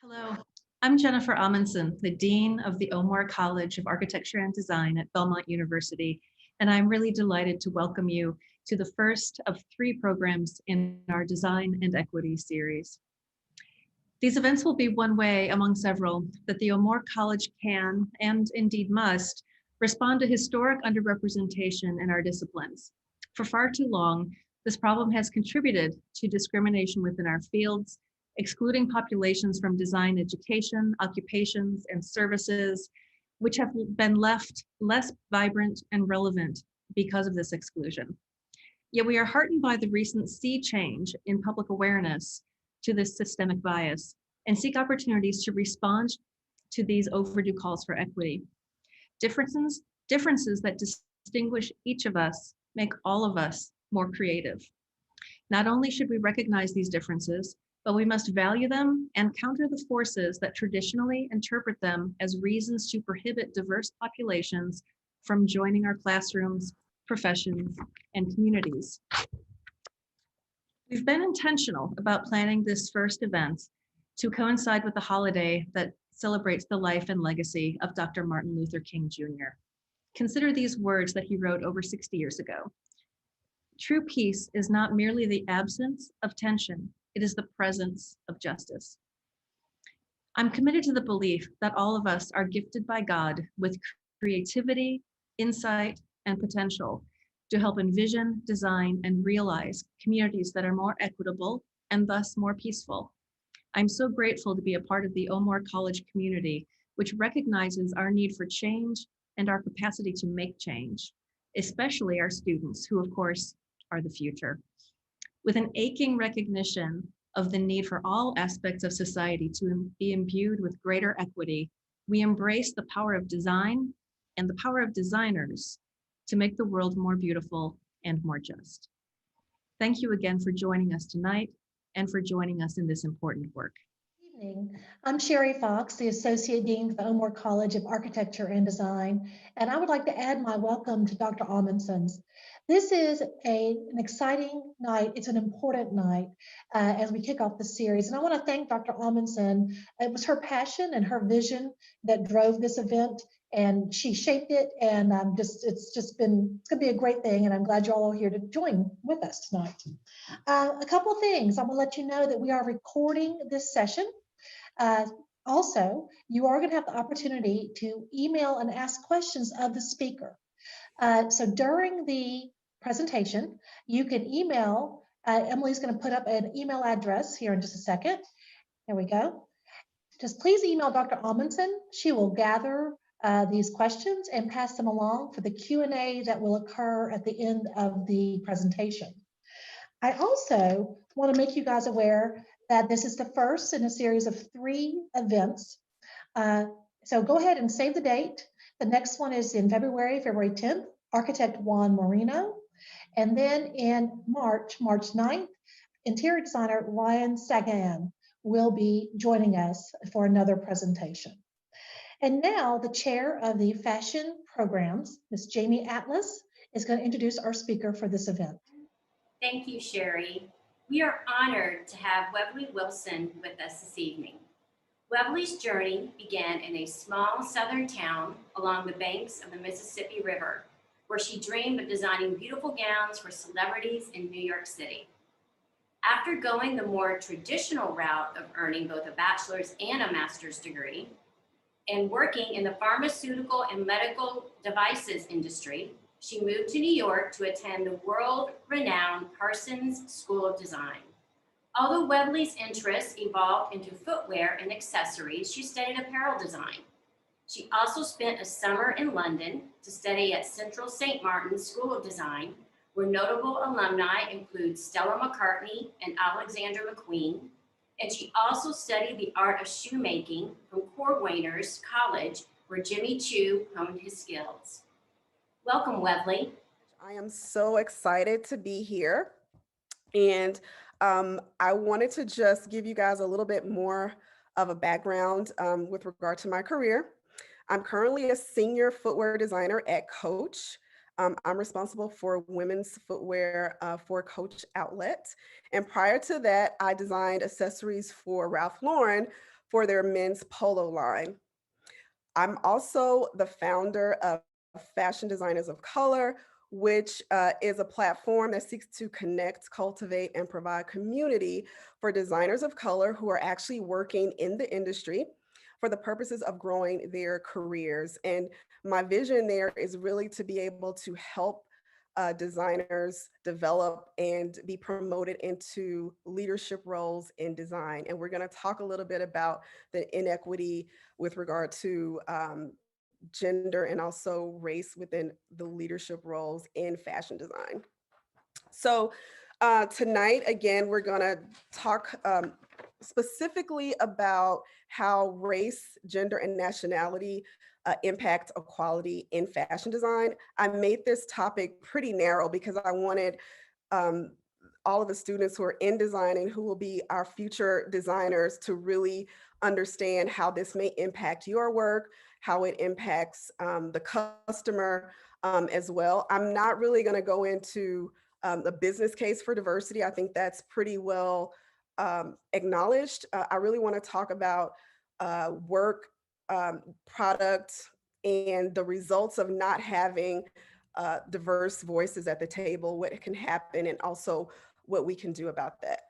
Hello, I'm Jennifer Amundsen, the Dean of the Omar College of Architecture and Design at Belmont University, and I'm really delighted to welcome you to the first of 3 programs in our Design and Equity series. These events will be one way among several that the Omar College can, and indeed must, respond to historic underrepresentation in our disciplines. For far too long, this problem has contributed to discrimination within our fields, excluding populations from design education, occupations, and services, which have been left less vibrant and relevant because of this exclusion. Yet we are heartened by the recent sea change in public awareness to this systemic bias and seek opportunities to respond to these overdue calls for equity. Differences that distinguish each of us make all of us more creative. Not only should we recognize these differences, but we must value them and counter the forces that traditionally interpret them as reasons to prohibit diverse populations from joining our classrooms, professions, and communities. We've been intentional about planning this first event to coincide with the holiday that celebrates the life and legacy of Dr. Martin Luther King Jr. Consider these words that he wrote over 60 years ago. True peace is not merely the absence of tension, it is the presence of justice. I'm committed to the belief that all of us are gifted by God with creativity, insight, and potential to help envision, design, and realize communities that are more equitable and thus more peaceful. I'm so grateful to be a part of the Omar College community, which recognizes our need for change and our capacity to make change, especially our students, who of course are the future. With an aching recognition of the need for all aspects of society to be imbued with greater equity, we embrace the power of design and the power of designers to make the world more beautiful and more just. Thank you again for joining us tonight and for joining us in this important work. Good evening. I'm Sherry Fox, the Associate Dean for the Omar College of Architecture and Design, and I would like to add my welcome to Dr. Amundsen's. This is an exciting night. It's an important night as we kick off the series, and I want to thank Dr. Amundsen. It was her passion and her vision that drove this event, and she shaped it, and it's going to be a great thing, and I'm glad you're all here to join with us tonight. A couple of things. I'm going to let you know that we are recording this session. Also, you are going to have the opportunity to email and ask questions of the speaker. So during the presentation, you can email, Emily's going to put up an email address here in just a second. There we go. Just please email Dr. Amundsen. She will gather these questions and pass them along for the Q&A that will occur at the end of the presentation. I also want to make you guys aware that this is the first in a series of 3 events. So go ahead and save the date. The next one is in February 10th, architect Juan Marino. And then in March 9th, interior designer Ryan Sagan will be joining us for another presentation. And now the chair of the fashion programs, Ms. Jamie Atlas, is going to introduce our speaker for this event. Thank you, Sherry. We are honored to have Wevly Wilson with us this evening. Wevly's journey began in a small southern town along the banks of the Mississippi River, where she dreamed of designing beautiful gowns for celebrities in New York City. After going the more traditional route of earning both a bachelor's and a master's degree, and working in the pharmaceutical and medical devices industry, she moved to New York to attend the world-renowned Parsons School of Design. Although Wevly's interests evolved into footwear and accessories, she studied apparel design. She also spent a summer in London to study at Central St. Martin's School of Design, where notable alumni include Stella McCartney and Alexander McQueen. And she also studied the art of shoemaking from Cornwall College, where Jimmy Choo honed his skills. Welcome, Wevly. I am so excited to be here. And I wanted to just give you guys a little bit more of a background with regard to my career. I'm currently a senior footwear designer at Coach. I'm responsible for women's footwear for Coach Outlet. And prior to that, I designed accessories for Ralph Lauren for their men's polo line. I'm also the founder of Fashion Designers of Color, which is a platform that seeks to connect, cultivate, and provide community for designers of color who are actually working in the industry for the purposes of growing their careers. And my vision there is really to be able to help designers develop and be promoted into leadership roles in design. And we're going to talk a little bit about the inequity with regard to gender and also race within the leadership roles in fashion design. So tonight, again, we're going to talk specifically about how race, gender, and nationality impact equality in fashion design. I made this topic pretty narrow because I wanted all of the students who are in design and who will be our future designers to really understand how this may impact your work, how it impacts the customer as well. I'm not really going to go into the business case for diversity. I think that's pretty well acknowledged. I really want to talk about work, product, and the results of not having diverse voices at the table, what can happen, and also what we can do about that.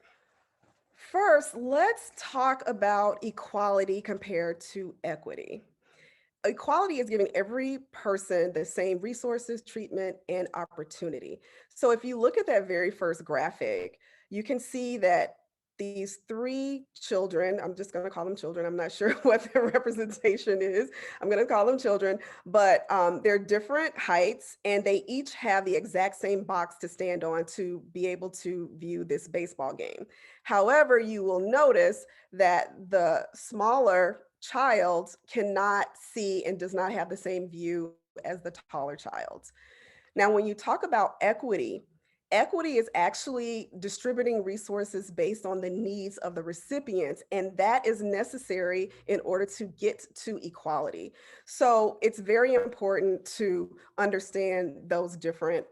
First, let's talk about equality compared to equity. Equality is giving every person the same resources, treatment, and opportunity. So if you look at that very first graphic, you can see that these three children, I'm just going to call them children. I'm not sure what their representation is. I'm going to call them children, but they're different heights and they each have the exact same box to stand on to be able to view this baseball game. However, you will notice that the smaller child cannot see and does not have the same view as the taller child. Now, when you talk about equity, equity is actually distributing resources based on the needs of the recipients, and that is necessary in order to get to equality. So it's very important to understand those different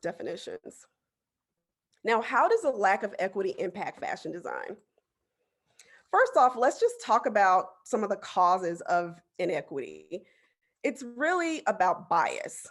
definitions. Now, how does a lack of equity impact fashion design? First off, let's just talk about some of the causes of inequity. It's really about bias.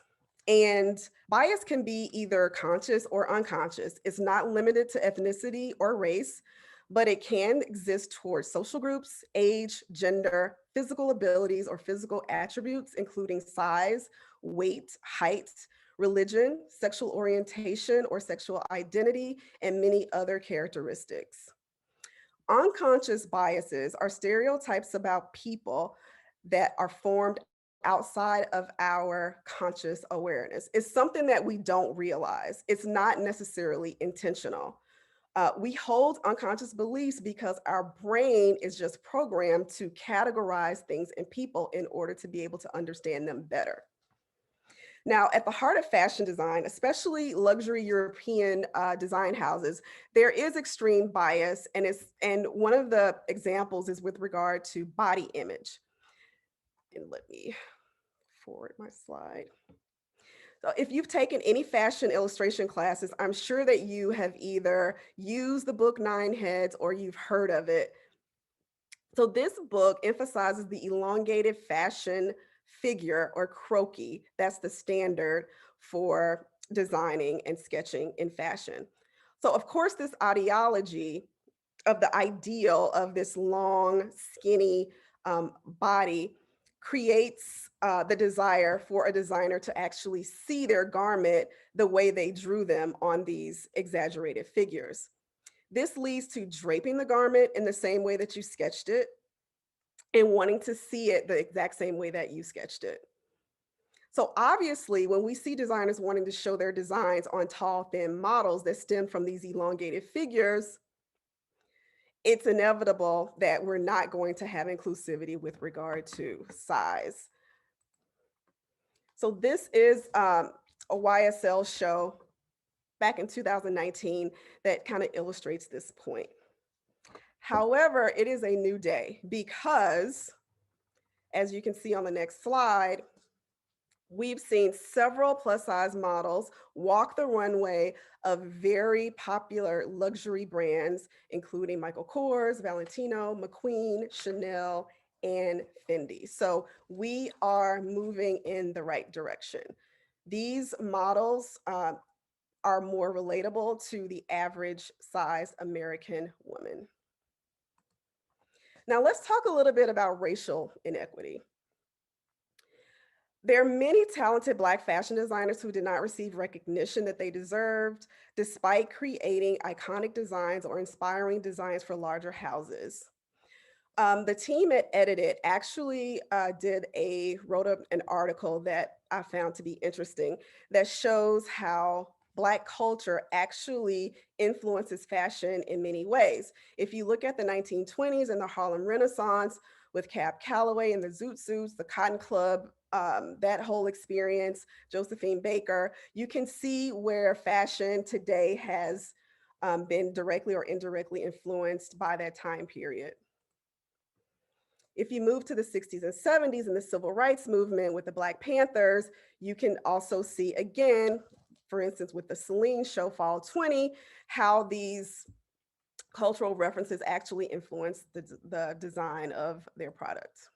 And bias can be either conscious or unconscious. It's not limited to ethnicity or race, but it can exist towards social groups, age, gender, physical abilities or physical attributes, including size, weight, height, religion, sexual orientation or sexual identity, and many other characteristics. Unconscious biases are stereotypes about people that are formed outside of our conscious awareness. It's something that we don't realize. It's not necessarily intentional. We hold unconscious beliefs because our brain is just programmed to categorize things and people in order to be able to understand them better. Now, at the heart of fashion design, especially luxury European design houses, there is extreme bias, and one of the examples is with regard to body image. And let me forward my slide. So if you've taken any fashion illustration classes, I'm sure that you have either used the book Nine Heads or you've heard of it. So this book emphasizes the elongated fashion figure or croquis. That's the standard for designing and sketching in fashion. So of course, this ideology of the ideal of this long, skinny body creates the desire for a designer to actually see their garment the way they drew them on these exaggerated figures. This leads to draping the garment in the same way that you sketched it and wanting to see it the exact same way that you sketched it. So obviously, when we see designers wanting to show their designs on tall, thin models that stem from these elongated figures, it's inevitable that we're not going to have inclusivity with regard to size. So this is a YSL show back in 2019 that kind of illustrates this point. However, it is a new day because, as you can see on the next slide, We've seen several plus size models walk the runway of very popular luxury brands, including Michael Kors, Valentino, McQueen, Chanel, and Fendi. So we are moving in the right direction. These models are more relatable to the average size American woman. Now let's talk a little bit about racial inequity. There are many talented Black fashion designers who did not receive recognition that they deserved, despite creating iconic designs or inspiring designs for larger houses. The team at Edited actually wrote an article that I found to be interesting that shows how Black culture actually influences fashion in many ways. If you look at the 1920s and the Harlem Renaissance with Cab Calloway and the Zoot Suits, the Cotton Club, that whole experience, Josephine Baker, you can see where fashion today has been directly or indirectly influenced by that time period. If you move to the 60s and 70s and the civil rights movement with the Black Panthers, you can also see again, for instance, with the Celine show Fall 20, how these cultural references actually influence the design of their products.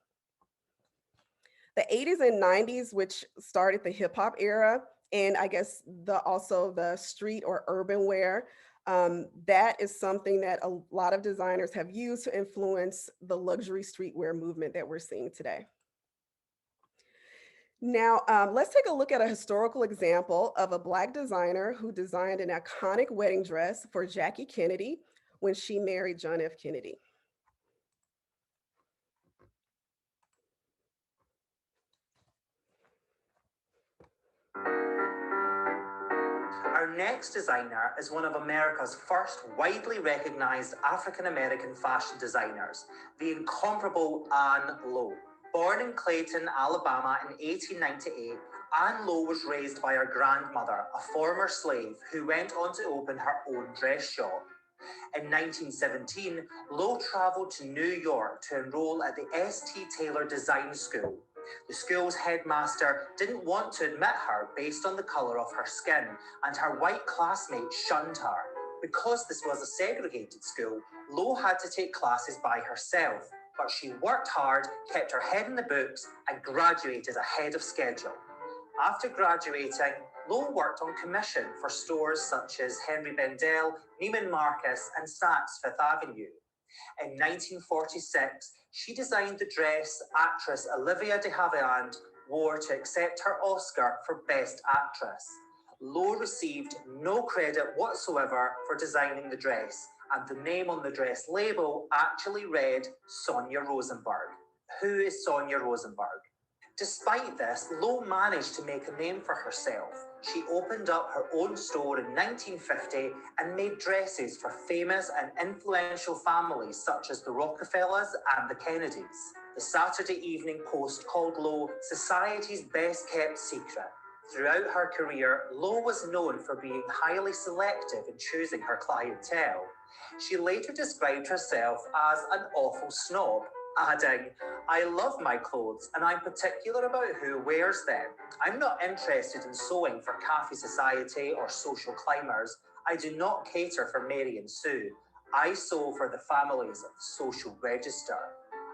The 80s and 90s, which started the hip hop era, and I guess also the street or urban wear, that is something that a lot of designers have used to influence the luxury streetwear movement that we're seeing today. Now, let's take a look at a historical example of a Black designer who designed an iconic wedding dress for Jackie Kennedy when she married John F. Kennedy. Our next designer is one of America's first widely recognized African-American fashion designers, the incomparable Anne Lowe. Born in Clayton, Alabama in 1898, Anne Lowe was raised by her grandmother, a former slave who went on to open her own dress shop. In 1917, Lowe traveled to New York to enroll at the S.T. Taylor Design School. The school's headmaster didn't want to admit her based on the color of her skin, and her white classmates shunned her. Because this was a segregated school, Lowe had to take classes by herself, but she worked hard, kept her head in the books, and graduated ahead of schedule. After graduating, Lowe worked on commission for stores such as Henry Bendel, Neiman Marcus, and Saks Fifth Avenue. In 1946, she designed the dress actress Olivia de Havilland wore to accept her Oscar for Best Actress. Lowe received no credit whatsoever for designing the dress, and the name on the dress label actually read Sonia Rosenberg. Who is Sonia Rosenberg? Despite this, Lowe managed to make a name for herself. She opened up her own store in 1950 and made dresses for famous and influential families such as the Rockefellers and the Kennedys. The Saturday Evening Post called Lowe society's best kept secret. Throughout her career, Lowe was known for being highly selective in choosing her clientele. She later described herself as an awful snob, adding, "I love my clothes and I'm particular about who wears them. I'm not interested in sewing for Cafe Society or social climbers. I do not cater for Mary and Sue. I sew for the families of the social register."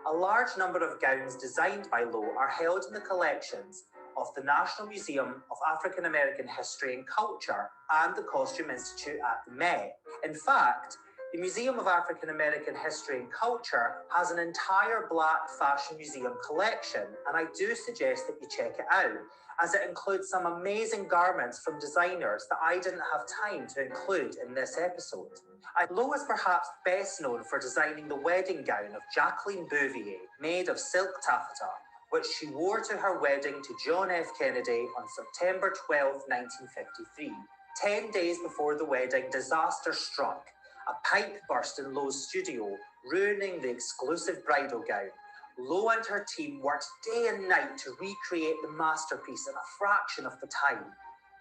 A large number of gowns designed by Lowe are held in the collections of the National Museum of African American History and Culture and the Costume Institute at the Met. In fact, the Museum of African American History and Culture has an entire Black fashion museum collection, and I do suggest that you check it out, as it includes some amazing garments from designers that I didn't have time to include in this episode. Lowe is perhaps best known for designing the wedding gown of Jacqueline Bouvier, made of silk taffeta, which she wore to her wedding to John F. Kennedy on September 12, 1953. 10 days before the wedding, disaster struck. A pipe burst in Lowe's studio, ruining the exclusive bridal gown. Lowe and her team worked day and night to recreate the masterpiece in a fraction of the time.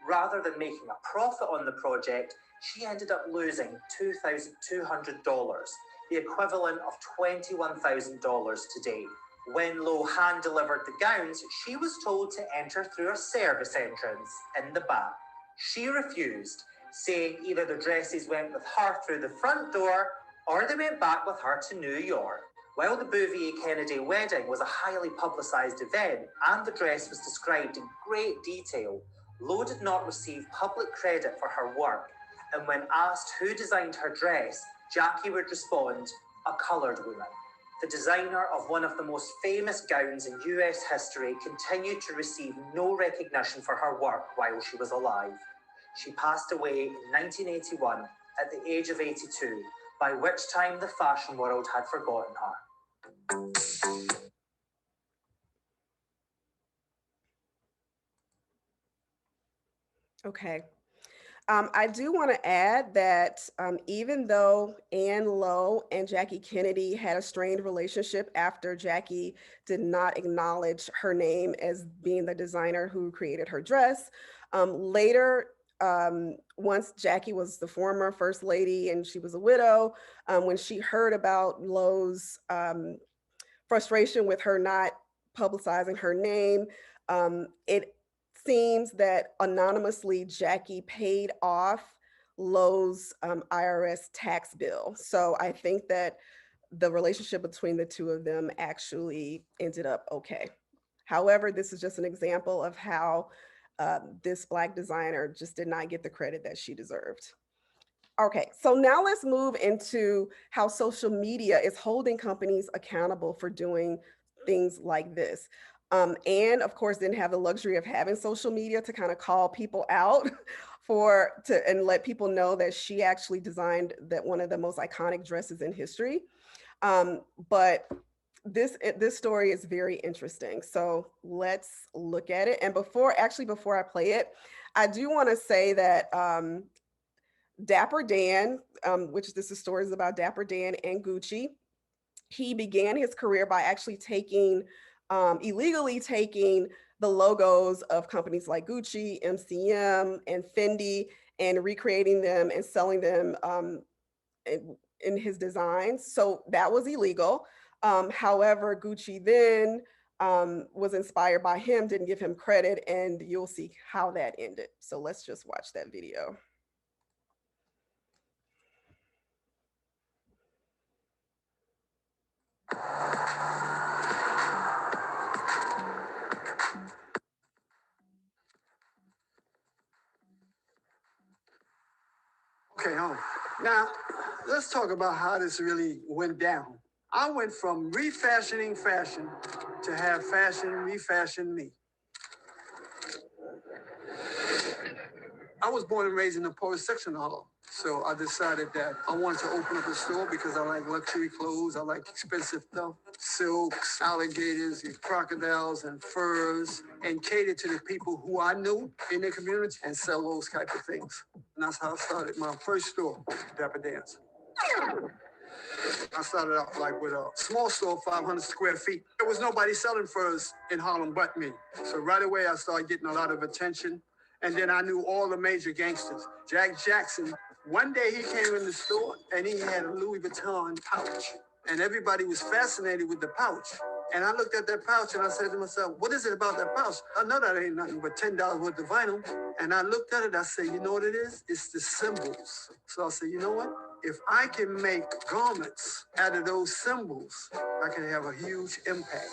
Rather than making a profit on the project, she ended up losing $2,200, the equivalent of $21,000 today. When Lowe hand-delivered the gowns, she was told to enter through a service entrance in the back. She refused, saying either the dresses went with her through the front door or they went back with her to New York. While the Bouvier Kennedy wedding was a highly publicised event and the dress was described in great detail, Lowe did not receive public credit for her work, and when asked who designed her dress, Jackie would respond, "A coloured woman." The designer of one of the most famous gowns in US history continued to receive no recognition for her work while she was alive. She passed away in 1981 at the age of 82, by which time the fashion world had forgotten her. Okay. I do want to add that even though Anne Lowe and Jackie Kennedy had a strained relationship after Jackie did not acknowledge her name as being the designer who created her dress, later, once Jackie was the former first lady and she was a widow, when she heard about Lowe's frustration with her not publicizing her name, it seems that anonymously Jackie paid off Lowe's IRS tax bill. So I think that the relationship between the two of them actually ended up okay. However, this is just an example of how this Black designer just did not get the credit that she deserved. Okay, so now let's move into how social media is holding companies accountable for doing things like this. Anne, of course, didn't have the luxury of having social media to kind of call people out and let people know that she actually designed that one of the most iconic dresses in history. But this story is very interesting. So let's look at it. And before I play it, I do want to say that Dapper Dan, which this story is about Dapper Dan and Gucci. He began his career by actually illegally taking the logos of companies like Gucci, MCM, and Fendi and recreating them and selling them in his designs. So that was illegal. However, Gucci then was inspired by him, didn't give him credit, and you'll see how that ended. So let's just watch that video. Okay, now let's talk about how this really went down. I went from refashioning fashion to have fashion refashion me. I was born and raised in the poorest section of Harlem. So I decided that I wanted to open up a store because I like luxury clothes. I like expensive stuff, silks, alligators, crocodiles, and furs, and cater to the people who I knew in the community and sell those type of things. And that's how I started my first store, Dapper Dan's. I started out like with a small store, 500 square feet. There was nobody selling furs in Harlem but me. So right away, I started getting a lot of attention. And then I knew all the major gangsters. Jack Jackson, one day he came in the store and he had a Louis Vuitton pouch. And everybody was fascinated with the pouch. And I looked at that pouch and I said to myself, what is it about that pouch? I know that ain't nothing but $10 worth of vinyl. And I looked at it, I said, you know what it is? It's the symbols. So I said, you know what? If I can make garments out of those symbols, I can have a huge impact.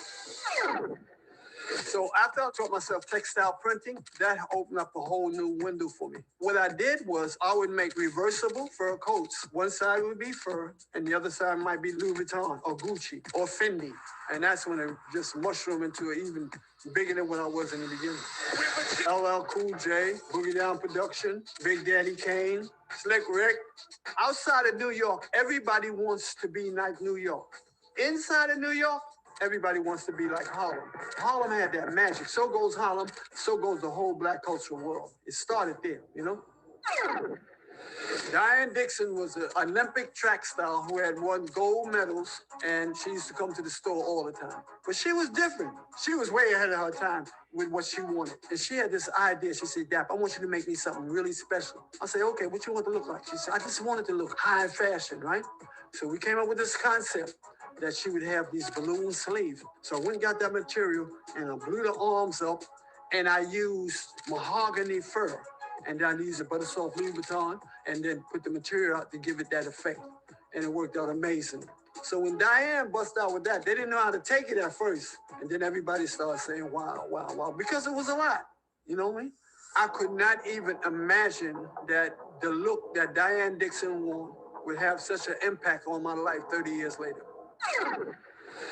So after I taught myself textile printing, that opened up a whole new window for me. What I did was I would make reversible fur coats. One side would be fur, and the other side might be Louis Vuitton or Gucci or Fendi. And that's when it just mushroomed into an even bigger than what I was in the beginning. LL Cool J, Boogie Down Production, Big Daddy Kane, Slick Rick. Outside of New York, everybody wants to be like New York. Inside of New York, everybody wants to be like Harlem. Harlem had that magic. So goes Harlem, so goes the whole Black cultural world. It started there, you know? Diane Dixon was an Olympic track star who had won gold medals, and she used to come to the store all the time. But she was different. She was way ahead of her time with what she wanted. And she had this idea. She said, Dap, I want you to make me something really special. I said, okay, what you want to look like? She said, I just wanted to look high fashion, right? So we came up with this concept that she would have these balloon sleeves. So I went and got that material and I blew the arms up and I used mahogany fur. And then I used a butter soft Louis Vuitton and then put the material out to give it that effect. And it worked out amazing. So when Diane bust out with that, they didn't know how to take it at first. And then everybody started saying, wow, wow, wow, because it was a lot. You know what I mean? I could not even imagine that the look that Diane Dixon wore would have such an impact on my life 30 years later.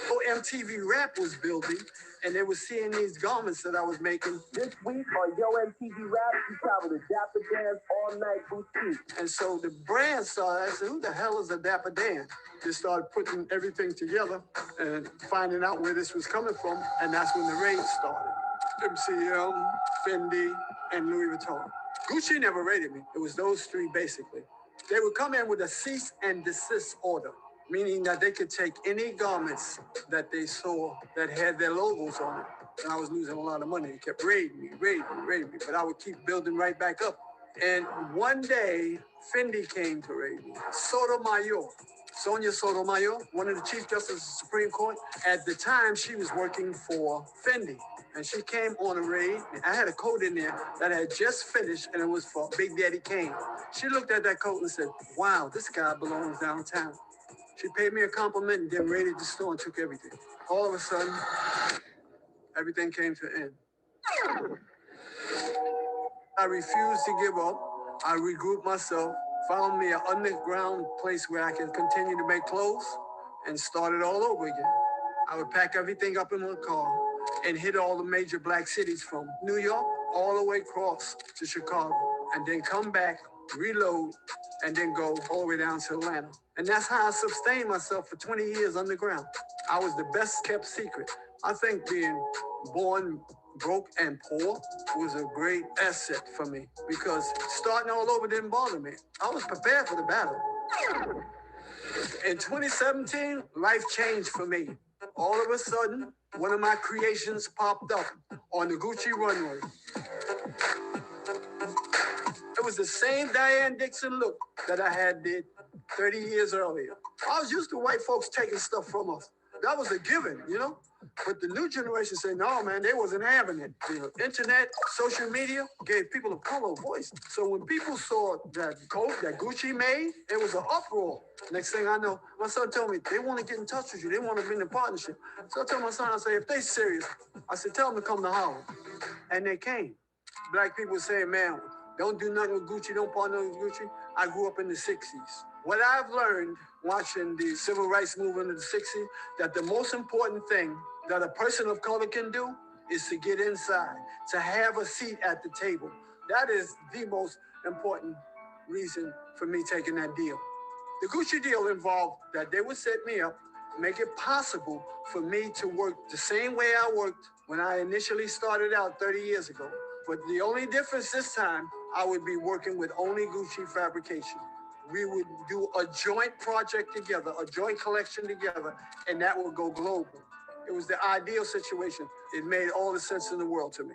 So MTV Rap was building, and they were seeing these garments that I was making. This week on Yo MTV Rap, you travel to Dapper Dan's All Night Boutique. And so the brand started, I said, who the hell is a Dapper Dan? They started putting everything together and finding out where this was coming from, and that's when the raid started. MCM, Fendi, and Louis Vuitton. Gucci never raided me. It was those three basically. They would come in with a cease and desist order, meaning that they could take any garments that they saw that had their logos on it. And I was losing a lot of money. They kept raiding me, but I would keep building right back up. And one day, Fendi came to raid me. Sotomayor, Sonia Sotomayor, one of the Chief Justices of the Supreme Court. At the time, she was working for Fendi. And she came on a raid. I had a coat in there that I had just finished, and it was for Big Daddy Kane. She looked at that coat and said, wow, this guy belongs downtown. She paid me a compliment and then raided the store and took everything. All of a sudden, everything came to an end. I refused to give up. I regrouped myself, found me an underground place where I could continue to make clothes, and started all over again. I would pack everything up in my car and hit all the major black cities from New York all the way across to Chicago, and then come back, reload, and then go all the way down to Atlanta. And that's how I sustained myself for 20 years underground. I was the best kept secret. I think being born broke and poor was a great asset for me because starting all over didn't bother me. I was prepared for the battle. In 2017, life changed for me. All of a sudden, one of my creations popped up on the Gucci runway. It was the same Diane Dixon look that I had did 30 years earlier. I was used to white folks taking stuff from us. That was a given, you know? But the new generation said, no, man, they wasn't having it. The internet, social media gave people of color a voice. So when people saw that coat that Gucci made, it was an uproar. Next thing I know, my son told me, they want to get in touch with you. They want to be in a partnership. So I told my son, I said, if they serious, I said, tell them to come to Harlem. And they came. Black people saying, man, don't do nothing with Gucci, don't partner with Gucci. I grew up in the 60s. What I've learned watching the civil rights movement in the 60s, that the most important thing that a person of color can do is to get inside, to have a seat at the table. That is the most important reason for me taking that deal. The Gucci deal involved that they would set me up, make it possible for me to work the same way I worked when I initially started out 30 years ago. But the only difference this time, I would be working with only Gucci fabrication. We would do a joint project together, a joint collection together, and that would go global. It was the ideal situation. It made all the sense in the world to me.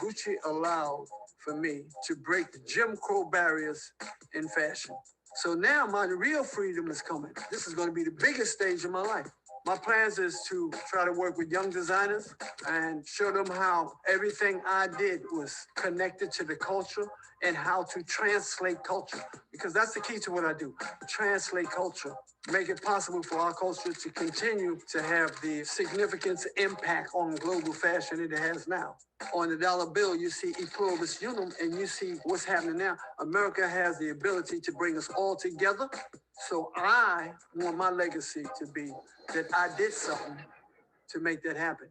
Gucci allowed for me to break the Jim Crow barriers in fashion. So now my real freedom is coming. This is going to be the biggest stage of my life. My plans is to try to work with young designers and show them how everything I did was connected to the culture and how to translate culture. Because that's the key to what I do, translate culture. Make it possible for our culture to continue to have the significance impact on global fashion it has now. On the dollar bill, you see e pluribus unum, and you see what's happening now. America has the ability to bring us all together. So I want my legacy to be that I did something to make that happen.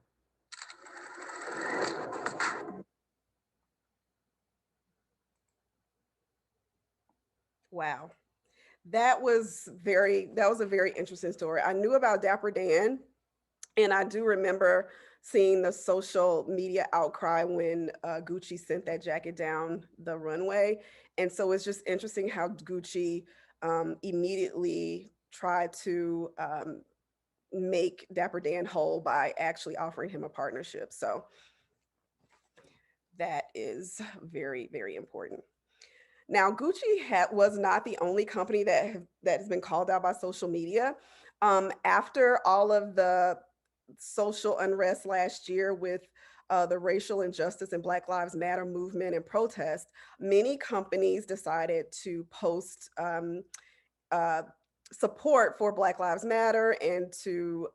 Wow. That was a very interesting story. I knew about Dapper Dan, and I do remember seeing the social media outcry when Gucci sent that jacket down the runway. And so it's just interesting how Gucci immediately tried to make Dapper Dan whole by actually offering him a partnership. So that is very, very important. Now, Gucci was not the only company that has been called out by social media. After all of the social unrest last year with the racial injustice and Black Lives Matter movement and protest, many companies decided to post uh, support for Black Lives Matter and to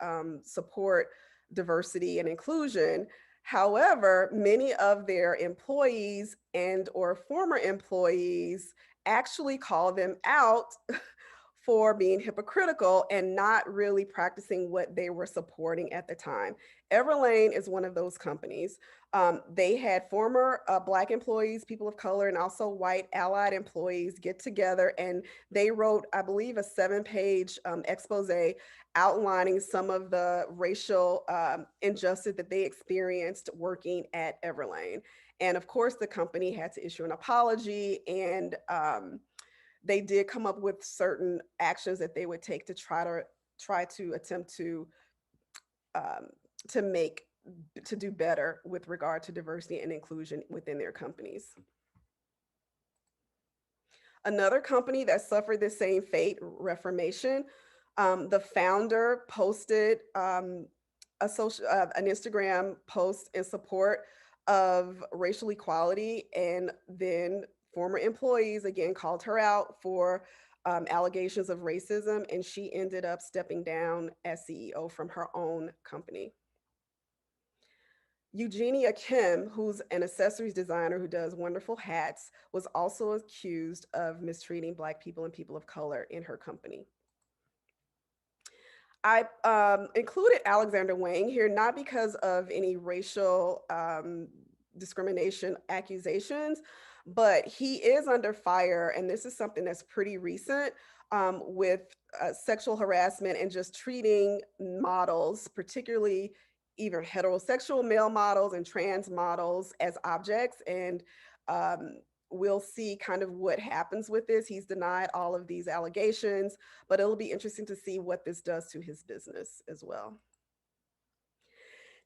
support diversity and inclusion. However, many of their employees and or former employees actually call them out for being hypocritical and not really practicing what they were supporting at the time. Everlane is one of those companies. They had former Black employees, people of color, and also white allied employees get together, and they wrote, I believe, a 7-page expose outlining some of the racial injustice that they experienced working at Everlane. And of course, the company had to issue an apology, and they did come up with certain actions that they would take to try to attempt um, to do better with regard to diversity and inclusion within their companies. Another company that suffered the same fate, Reformation, the founder posted an Instagram post in support of racial equality, and then former employees again called her out for allegations of racism, and she ended up stepping down as CEO from her own company. Eugenia Kim, who's an accessories designer who does wonderful hats, was also accused of mistreating Black people and people of color in her company. I included Alexander Wang here, not because of any racial discrimination accusations, but he is under fire, and this is something that's pretty recent, with sexual harassment and just treating models, particularly either heterosexual male models and trans models, as objects. And we'll see kind of what happens with this. He's denied all of these allegations, but it'll be interesting to see what this does to his business as well.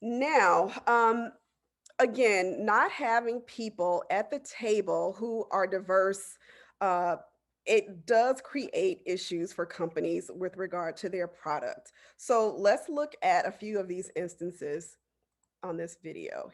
Now, again, not having people at the table who are diverse, it does create issues for companies with regard to their product. So let's look at a few of these instances on this video.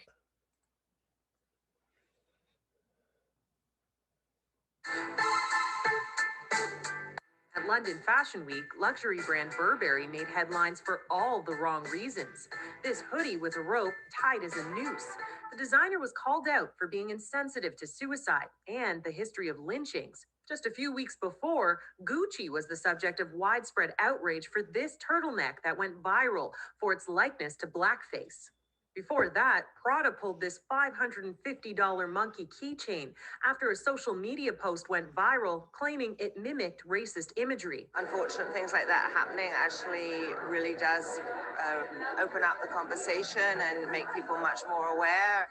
At London Fashion Week, luxury brand Burberry made headlines for all the wrong reasons. This hoodie with a rope tied as a noose. The designer was called out for being insensitive to suicide and the history of lynchings. Just a few weeks before, Gucci was the subject of widespread outrage for this turtleneck that went viral for its likeness to blackface. Before that, Prada pulled this $550 monkey keychain after a social media post went viral claiming it mimicked racist imagery. Unfortunate things like that happening actually really does open up the conversation and make people much more aware.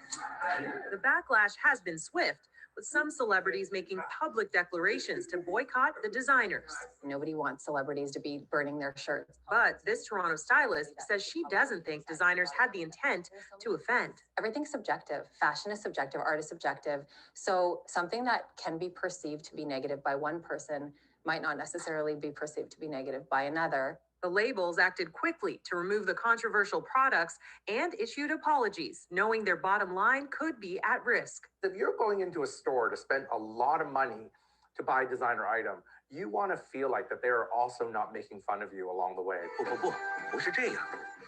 The backlash has been swift, with some celebrities making public declarations to boycott the designers. Nobody wants celebrities to be burning their shirts. But this Toronto stylist says she doesn't think designers had the intent to offend. Everything's subjective. Fashion is subjective, art is subjective. So something that can be perceived to be negative by one person might not necessarily be perceived to be negative by another. The labels acted quickly to remove the controversial products and issued apologies, knowing their bottom line could be at risk. If you're going into a store to spend a lot of money to buy a designer item, you want to feel like that they're also not making fun of you along the way.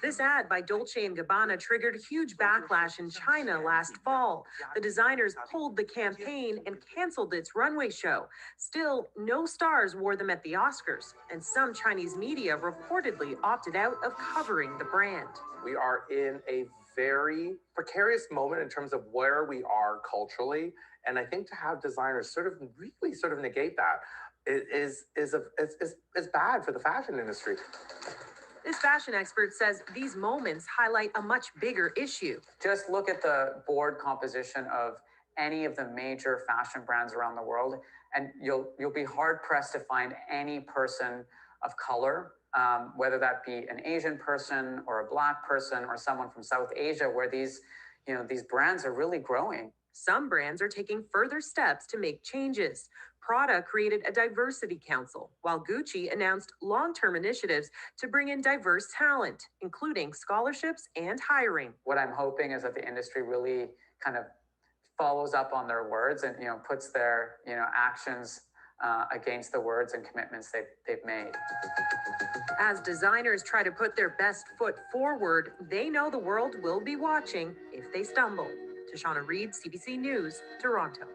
This ad by Dolce & Gabbana triggered huge backlash in China last fall. The designers pulled the campaign and canceled its runway show. Still, no stars wore them at the Oscars, and some Chinese media reportedly opted out of covering the brand. We are in a very precarious moment in terms of where we are culturally, and I think to have designers sort of really sort of negate that is bad for the fashion industry. This fashion expert says these moments highlight a much bigger issue. Just look at the board composition of any of the major fashion brands around the world, and you'll be hard pressed to find any person of color, whether that be an Asian person or a Black person or someone from South Asia, where these brands are really growing. Some brands are taking further steps to make changes. Prada created a diversity council, while Gucci announced long-term initiatives to bring in diverse talent, including scholarships and hiring. What I'm hoping is that the industry really kind of follows up on their words and puts their actions against the words and commitments they've made. As designers try to put their best foot forward, they know the world will be watching if they stumble. Tashana Reed, CBC News, Toronto.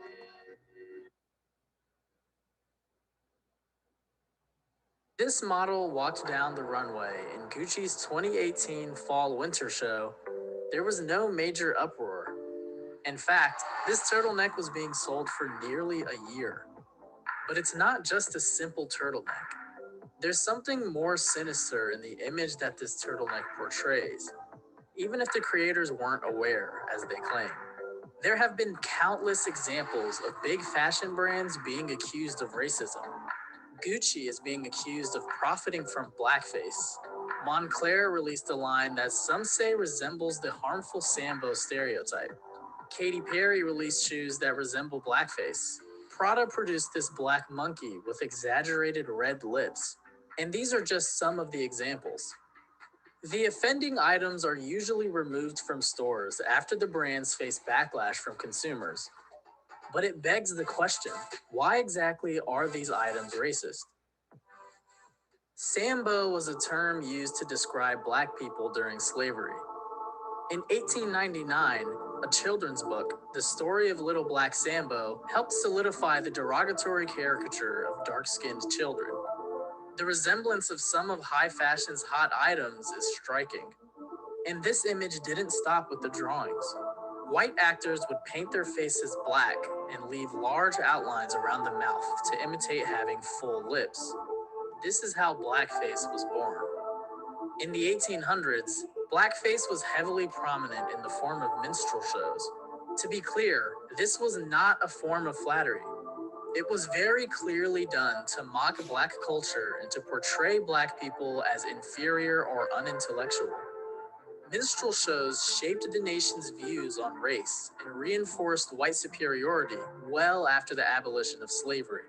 This model walked down the runway in Gucci's 2018 fall-winter show. There was no major uproar. In fact, this turtleneck was being sold for nearly a year. But it's not just a simple turtleneck. There's something more sinister in the image that this turtleneck portrays, even if the creators weren't aware, as they claim. There have been countless examples of big fashion brands being accused of racism. Gucci is being accused of profiting from blackface. Moncler released a line that some say resembles the harmful Sambo stereotype. Katy Perry released shoes that resemble blackface. Prada produced this black monkey with exaggerated red lips. And these are just some of the examples. The offending items are usually removed from stores after the brands face backlash from consumers. But it begs the question, why exactly are these items racist? Sambo was a term used to describe black people during slavery. In 1899, a children's book, The Story of Little Black Sambo, helped solidify the derogatory caricature of dark-skinned children. The resemblance of some of high fashion's hot items is striking. And this image didn't stop with the drawings. White actors would paint their faces black and leave large outlines around the mouth to imitate having full lips. This is how blackface was born. In the 1800s, blackface was heavily prominent in the form of minstrel shows. To be clear, this was not a form of flattery. It was very clearly done to mock black culture and to portray black people as inferior or unintellectual. Minstrel shows shaped the nation's views on race and reinforced white superiority well after the abolition of slavery.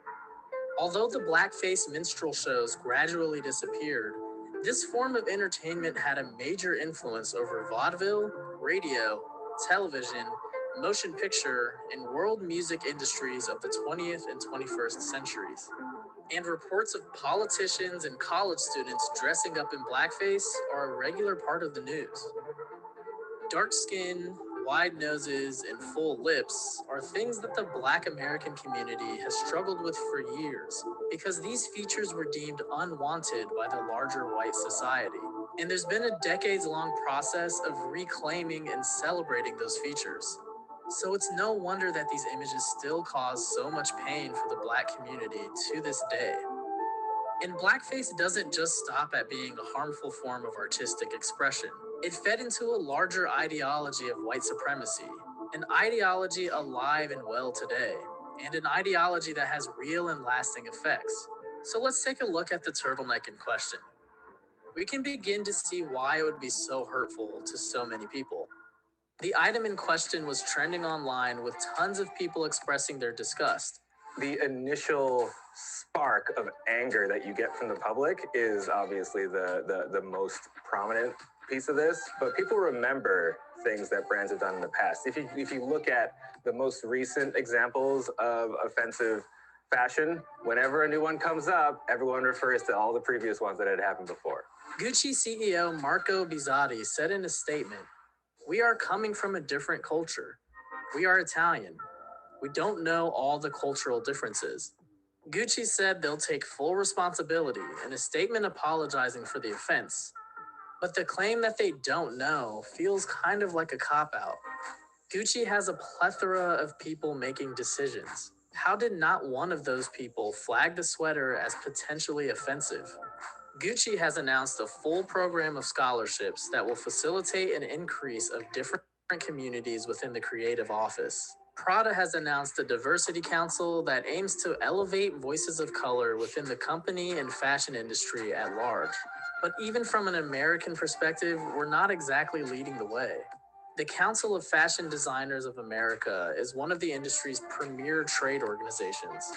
Although the blackface minstrel shows gradually disappeared, this form of entertainment had a major influence over vaudeville, radio, television, motion picture, and world music industries of the 20th and 21st centuries. And reports of politicians and college students dressing up in blackface are a regular part of the news. Dark skin, wide noses, and full lips are things that the Black American community has struggled with for years because these features were deemed unwanted by the larger white society. And there's been a decades-long process of reclaiming and celebrating those features. So it's no wonder that these images still cause so much pain for the Black community to this day. And blackface doesn't just stop at being a harmful form of artistic expression. It fed into a larger ideology of white supremacy, an ideology alive and well today, and an ideology that has real and lasting effects. So let's take a look at the turtleneck in question. We can begin to see why it would be so hurtful to so many people. The item in question was trending online with tons of people expressing their disgust. The initial spark of anger that you get from the public is obviously the most prominent piece of this, but people remember things that brands have done in the past. If you look at the most recent examples of offensive fashion, whenever a new one comes up, everyone refers to all the previous ones that had happened before. Gucci CEO Marco Bizzotti said in a statement, "We are coming from a different culture. We are Italian. We don't know all the cultural differences." Gucci said they'll take full responsibility in a statement apologizing for the offense. But the claim that they don't know feels kind of like a cop-out. Gucci has a plethora of people making decisions. How did not one of those people flag the sweater as potentially offensive? Gucci has announced a full program of scholarships that will facilitate an increase of different communities within the creative office. Prada has announced a diversity council that aims to elevate voices of color within the company and fashion industry at large. But even from an American perspective, we're not exactly leading the way. The Council of Fashion Designers of America is one of the industry's premier trade organizations.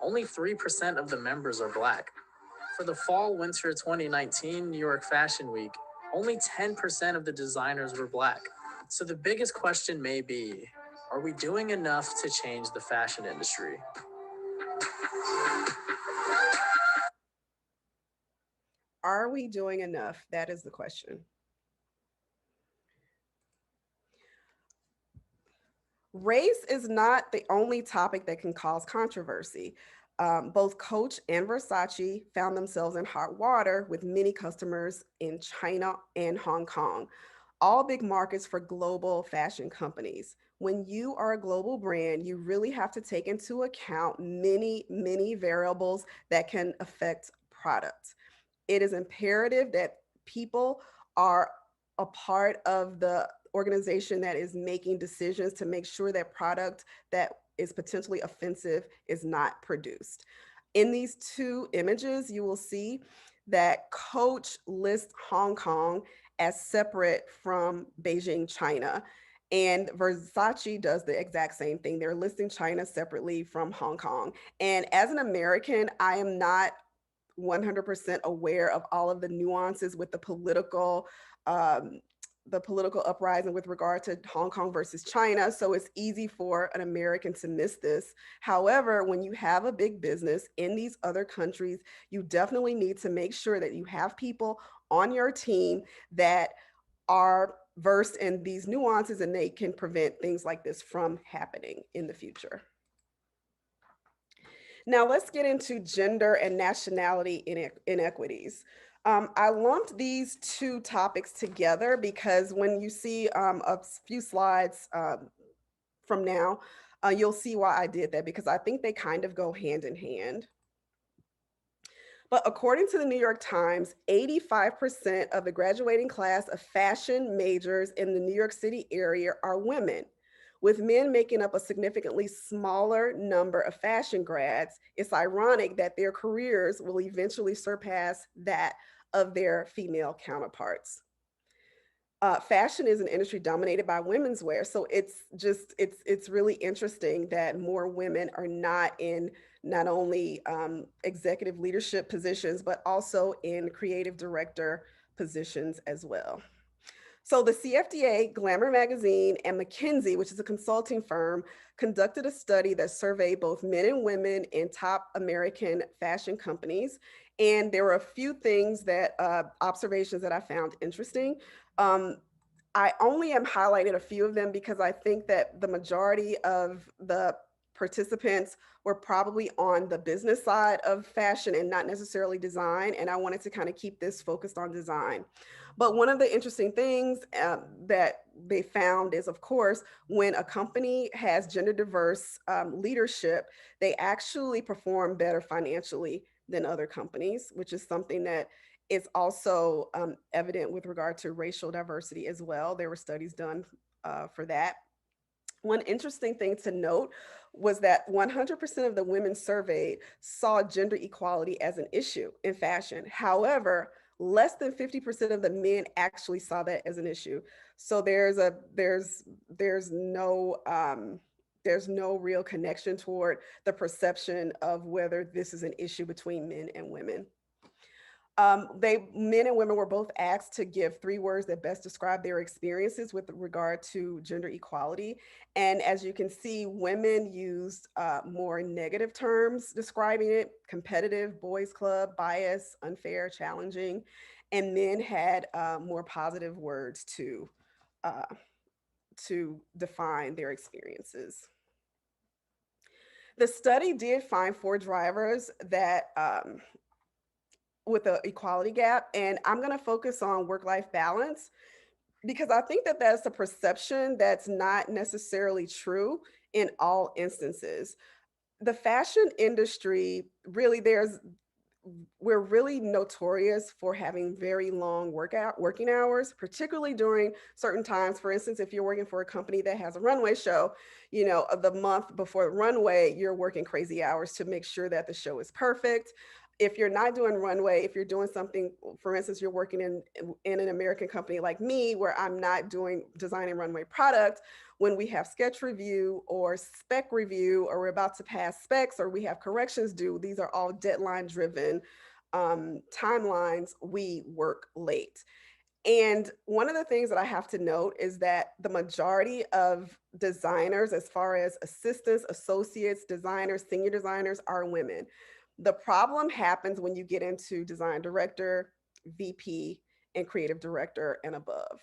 Only 3% of the members are Black. For the fall-winter 2019 New York Fashion Week, only 10% of the designers were Black. So the biggest question may be, are we doing enough to change the fashion industry? Are we doing enough? That is the question. Race is not the only topic that can cause controversy. Both Coach and Versace found themselves in hot water with many customers in China and Hong Kong, all big markets for global fashion companies. When you are a global brand, you really have to take into account many variables that can affect product. It is imperative that people are a part of the organization that is making decisions to make sure that product that is potentially offensive is not produced. In these two images, you will see that Coach lists Hong Kong as separate from Beijing, China. And Versace does the exact same thing. They're listing China separately from Hong Kong. And as an American, I am not 100% aware of all of the nuances with the political uprising with regard to Hong Kong versus China. So it's easy for an American to miss this. However, when you have a big business in these other countries, you definitely need to make sure that you have people on your team that are versed in these nuances and they can prevent things like this from happening in the future. Now let's get into gender and nationality inequities. I lumped these two topics together because when you see a few slides from now, you'll see why I did that, because I think they kind of go hand in hand. But according to the New York Times, 85% of the graduating class of fashion majors in the New York City area are women. With men making up a significantly smaller number of fashion grads, it's ironic that their careers will eventually surpass that of their female counterparts. Fashion is an industry dominated by women's wear. So it's really interesting that more women are not in not only executive leadership positions, but also in creative director positions as well. So the CFDA, Glamour Magazine, and McKinsey, which is a consulting firm, conducted a study that surveyed both men and women in top American fashion companies. And there were a few things that, observations that I found interesting. I only am highlighted a few of them because I think that the majority of the participants were probably on the business side of fashion and not necessarily design. And I wanted to kind of keep this focused on design. But one of the interesting things that they found is, of course, when a company has gender diverse leadership, they actually perform better financially than other companies, which is something that is also evident with regard to racial diversity as well. There were studies done for that. One interesting thing to note was that 100% of the women surveyed saw gender equality as an issue in fashion. However, less than 50% of the men actually saw that as an issue. So there's no real connection toward the perception of whether this is an issue between men and women. Men and women were both asked to give 3 words that best describe their experiences with regard to gender equality. And as you can see, women used more negative terms describing it: competitive, boys club, bias, unfair, challenging. And men had more positive words to define their experiences. The study did find 4 drivers that with the equality gap. And I'm going to focus on work-life balance because I think that that's a perception that's not necessarily true in all instances. The fashion industry, really, we're really notorious for having very long working hours, particularly during certain times. For instance, if you're working for a company that has a runway show, the month before the runway, you're working crazy hours to make sure that the show is perfect. if you're not doing runway, if you're doing something, for instance, you're working in an American company like me, where I'm not doing designing runway product, when we have sketch review or spec review, or we're about to pass specs, or we have corrections due, these are all deadline driven timelines, we work late. And one of the things that I have to note is that the majority of designers, as far as assistants, associates, designers, senior designers, are women. The problem happens when you get into design director, VP, and creative director and above.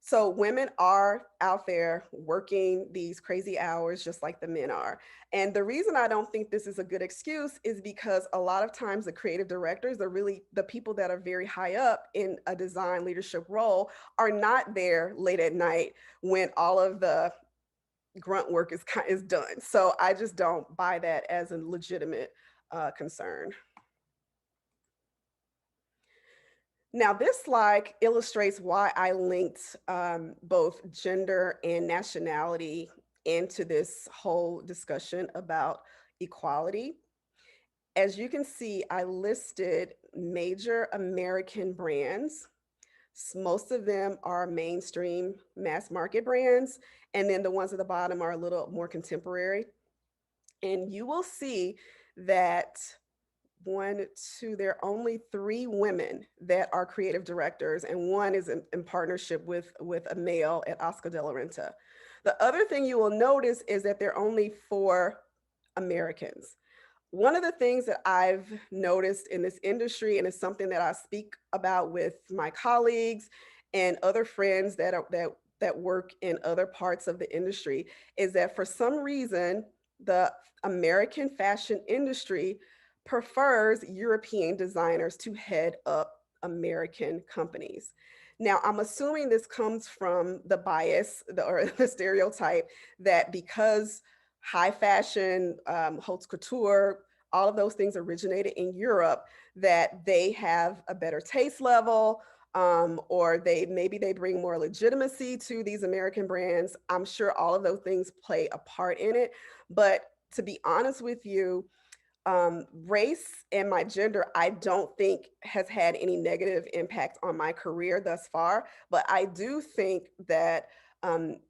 So women are out there working these crazy hours just like the men are. And the reason I don't think this is a good excuse is because a lot of times the creative directors are really the people that are very high up in a design leadership role are not there late at night when all of the grunt work is done. So I just don't buy that as a legitimate concern. Now, this slide illustrates why I linked both gender and nationality into this whole discussion about equality. As you can see, I listed major American brands. Most of them are mainstream mass market brands, and then the ones at the bottom are a little more contemporary. And you will see that there are only 3 women that are creative directors, and one is in partnership with a male at Oscar de la Renta. The other thing you will notice is that there are only 4 Americans. One of the things that I've noticed in this industry, and it's something that I speak about with my colleagues and other friends that work in other parts of the industry, is that for some reason, the American fashion industry prefers European designers to head up American companies. Now, I'm assuming this comes from the bias or the stereotype that because high fashion, haute couture, all of those things originated in Europe, that they have a better taste level, or maybe they bring more legitimacy to these American brands. I'm sure all of those things play a part in it. But to be honest with you, race and my gender, I don't think has had any negative impact on my career thus far. But I do think that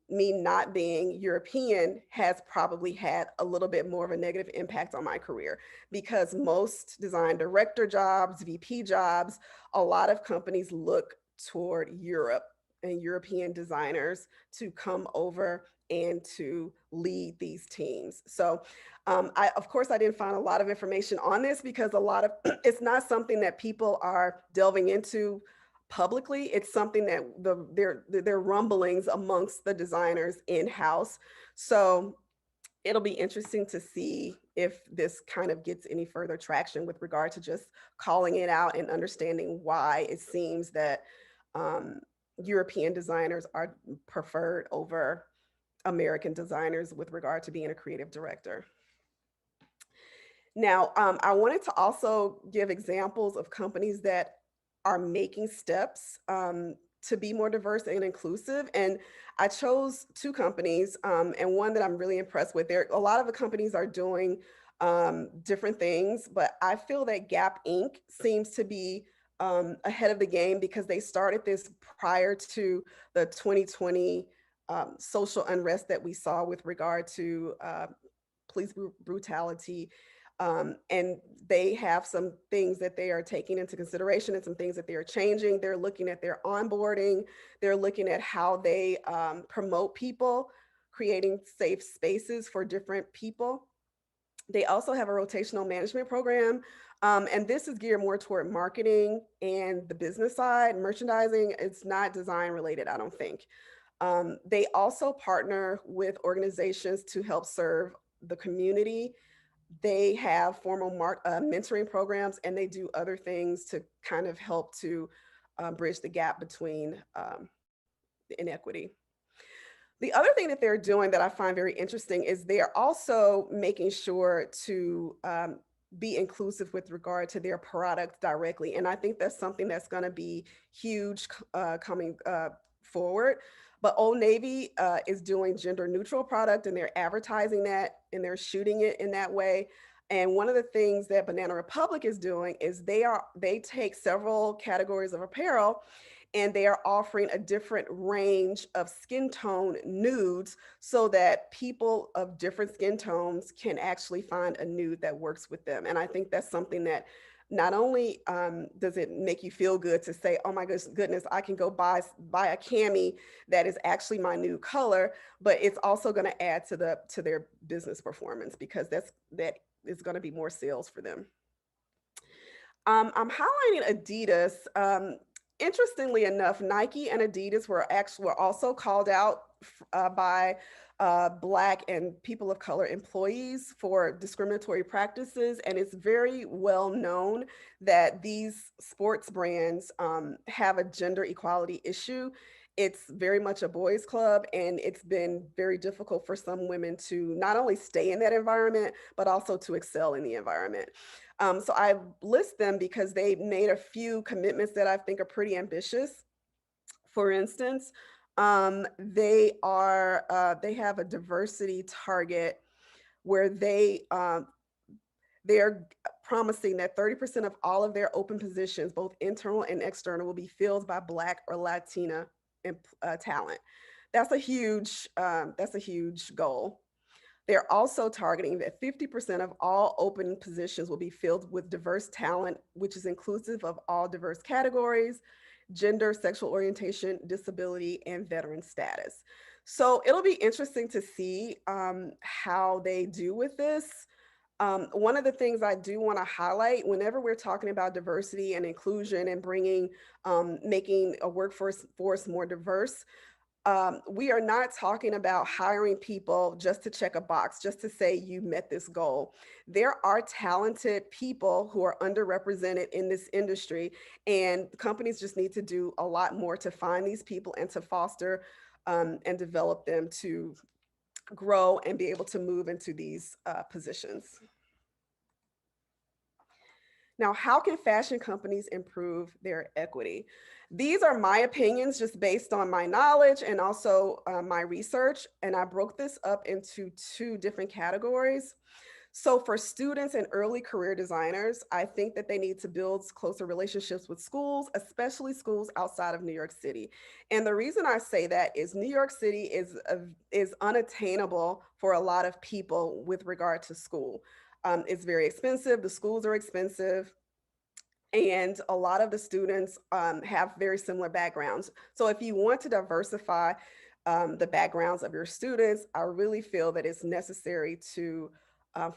me not being European has probably had a little bit more of a negative impact on my career, because most design director jobs, VP jobs, a lot of companies look toward Europe and European designers to come over and to lead these teams. So of course, I didn't find a lot of information on this because it's not something that people are delving into publicly. It's something that there are rumblings amongst the designers in-house. So it'll be interesting to see if this kind of gets any further traction with regard to just calling it out and understanding why it seems that European designers are preferred over American designers with regard to being a creative director. Now, I wanted to also give examples of companies that are making steps to be more diverse and inclusive. And I chose 2 companies, and one that I'm really impressed with. A lot of the companies are doing different things, but I feel that Gap Inc. seems to be ahead of the game because they started this prior to the 2020 social unrest that we saw with regard to police brutality. And they have some things that they are taking into consideration and some things that they are changing. They're looking at their onboarding. They're looking at how they promote people, creating safe spaces for different people. They also have a rotational management program. And this is geared more toward marketing and the business side, merchandising. It's not design related, I don't think. They also partner with organizations to help serve the community. They have formal mentoring programs, and they do other things to kind of help to bridge the gap between the inequity. The other thing that they're doing that I find very interesting is they are also making sure to be inclusive with regard to their product directly. And I think that's something that's going to be huge coming forward. But Old Navy is doing gender neutral product, and they're advertising that and they're shooting it in that way. And one of the things that Banana Republic is doing is they take several categories of apparel and they are offering a different range of skin tone nudes so that people of different skin tones can actually find a nude that works with them. And I think that's something that not only does it make you feel good to say, oh my goodness, I can go buy a cami that is actually my new color, but it's also going to add to their business performance, because that is going to be more sales for them. I'm highlighting Adidas. Interestingly enough, Nike and Adidas were also called out by Black and people of color employees for discriminatory practices. And it's very well known that these sports brands have a gender equality issue. It's very much a boys' club, and it's been very difficult for some women to not only stay in that environment, but also to excel in the environment. So I list them because they made a few commitments that I think are pretty ambitious. For instance, they have a diversity target where they're promising that 30% of all of their open positions, both internal and external, will be filled by Black or Latina talent. That's a huge goal. They're also targeting that 50% of all open positions will be filled with diverse talent, which is inclusive of all diverse categories, gender, sexual orientation, disability, and veteran status. So it'll be interesting to see how they do with this. One of the things I do want to highlight whenever we're talking about diversity and inclusion and making a workforce more diverse, we are not talking about hiring people just to check a box, just to say you met this goal. There are talented people who are underrepresented in this industry, and companies just need to do a lot more to find these people and to foster and develop them to grow and be able to move into these positions. Now, how can fashion companies improve their equity? These are my opinions just based on my knowledge and also my research, and I broke this up into 2 different categories. So for students and early career designers, I think that they need to build closer relationships with schools, especially schools outside of New York City. And the reason I say that is New York City is unattainable for a lot of people with regard to school. It's very expensive, the schools are expensive, and a lot of the students have very similar backgrounds. So if you want to diversify the backgrounds of your students, I really feel that it's necessary to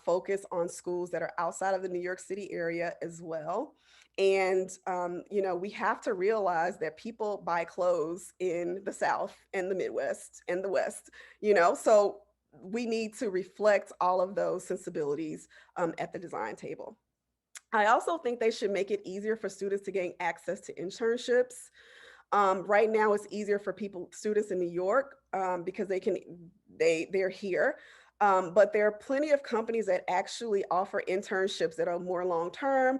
focus on schools that are outside of the New York City area as well. And, we have to realize that people buy clothes in the South and the Midwest and the West, so we need to reflect all of those sensibilities at the design table. I also think they should make it easier for students to gain access to internships. Right now, it's easier for students in New York because they're here. But there are plenty of companies that actually offer internships that are more long-term,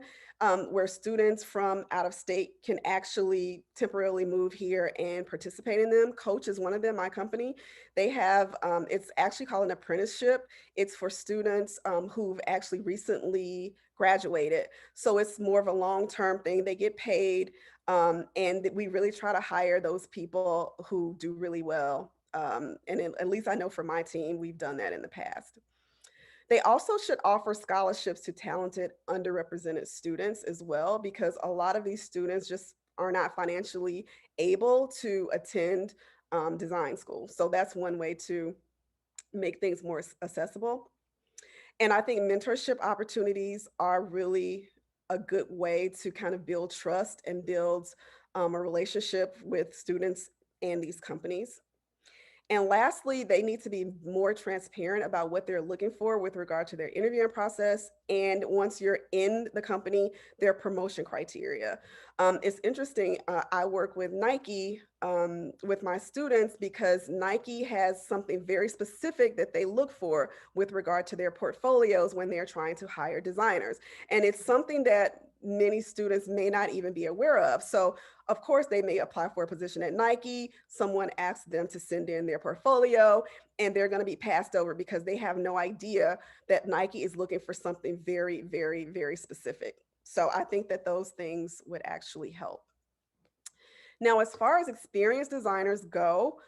where students from out of state can actually temporarily move here and participate in them. Coach is one of them, my company. They have, it's actually called an apprenticeship. It's for students who've actually recently graduated. So it's more of a long-term thing. They get paid, and we really try to hire those people who do really well. And at least I know for my team, we've done that in the past. They also should offer scholarships to talented, underrepresented students as well, because a lot of these students just are not financially able to attend design school. So that's one way to make things more accessible. And I think mentorship opportunities are really a good way to kind of build trust and build a relationship with students and these companies. And lastly, they need to be more transparent about what they're looking for with regard to their interviewing process. And once you're in the company, their promotion criteria. It's interesting, I work with Nike with my students because Nike has something very specific that they look for with regard to their portfolios when they're trying to hire designers. And it's something that many students may not even be aware of. So of course they may apply for a position at Nike, someone asks them to send in their portfolio, and they're going to be passed over because they have no idea that Nike is looking for something very, very, very specific. So I think that those things would actually help. Now, as far as experienced designers go,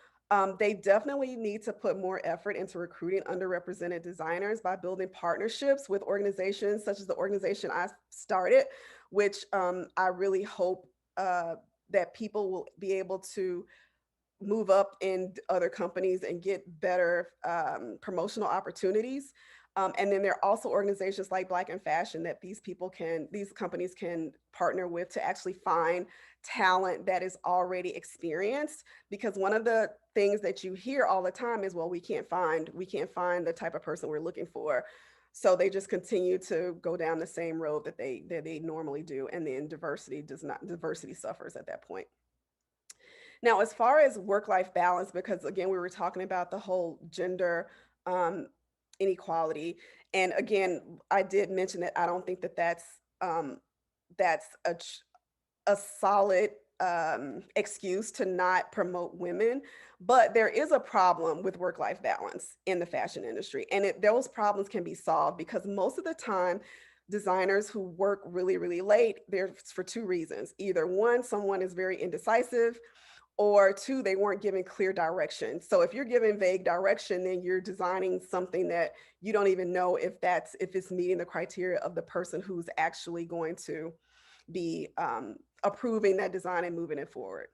they definitely need to put more effort into recruiting underrepresented designers by building partnerships with organizations such as the organization I started, which I really hope that people will be able to move up in other companies and get better promotional opportunities. And then there are also organizations like Black in Fashion that these companies can partner with to actually find talent that is already experienced. Because one of the things that you hear all the time is, well, we can't find the type of person we're looking for. So they just continue to go down the same road that they normally do. And then diversity suffers at that point. Now, as far as work-life balance, because again, we were talking about the whole gender inequality. And again, I did mention that I don't think that that's a solid excuse to not promote women, but there is a problem with work-life balance in the fashion industry. And those problems can be solved because most of the time, designers who work really, really late, they're for two reasons. Either one, someone is very indecisive, or two, they weren't given clear direction. So if you're given vague direction, then you're designing something that you don't even know if it's meeting the criteria of the person who's actually going to be approving that design and moving it forward.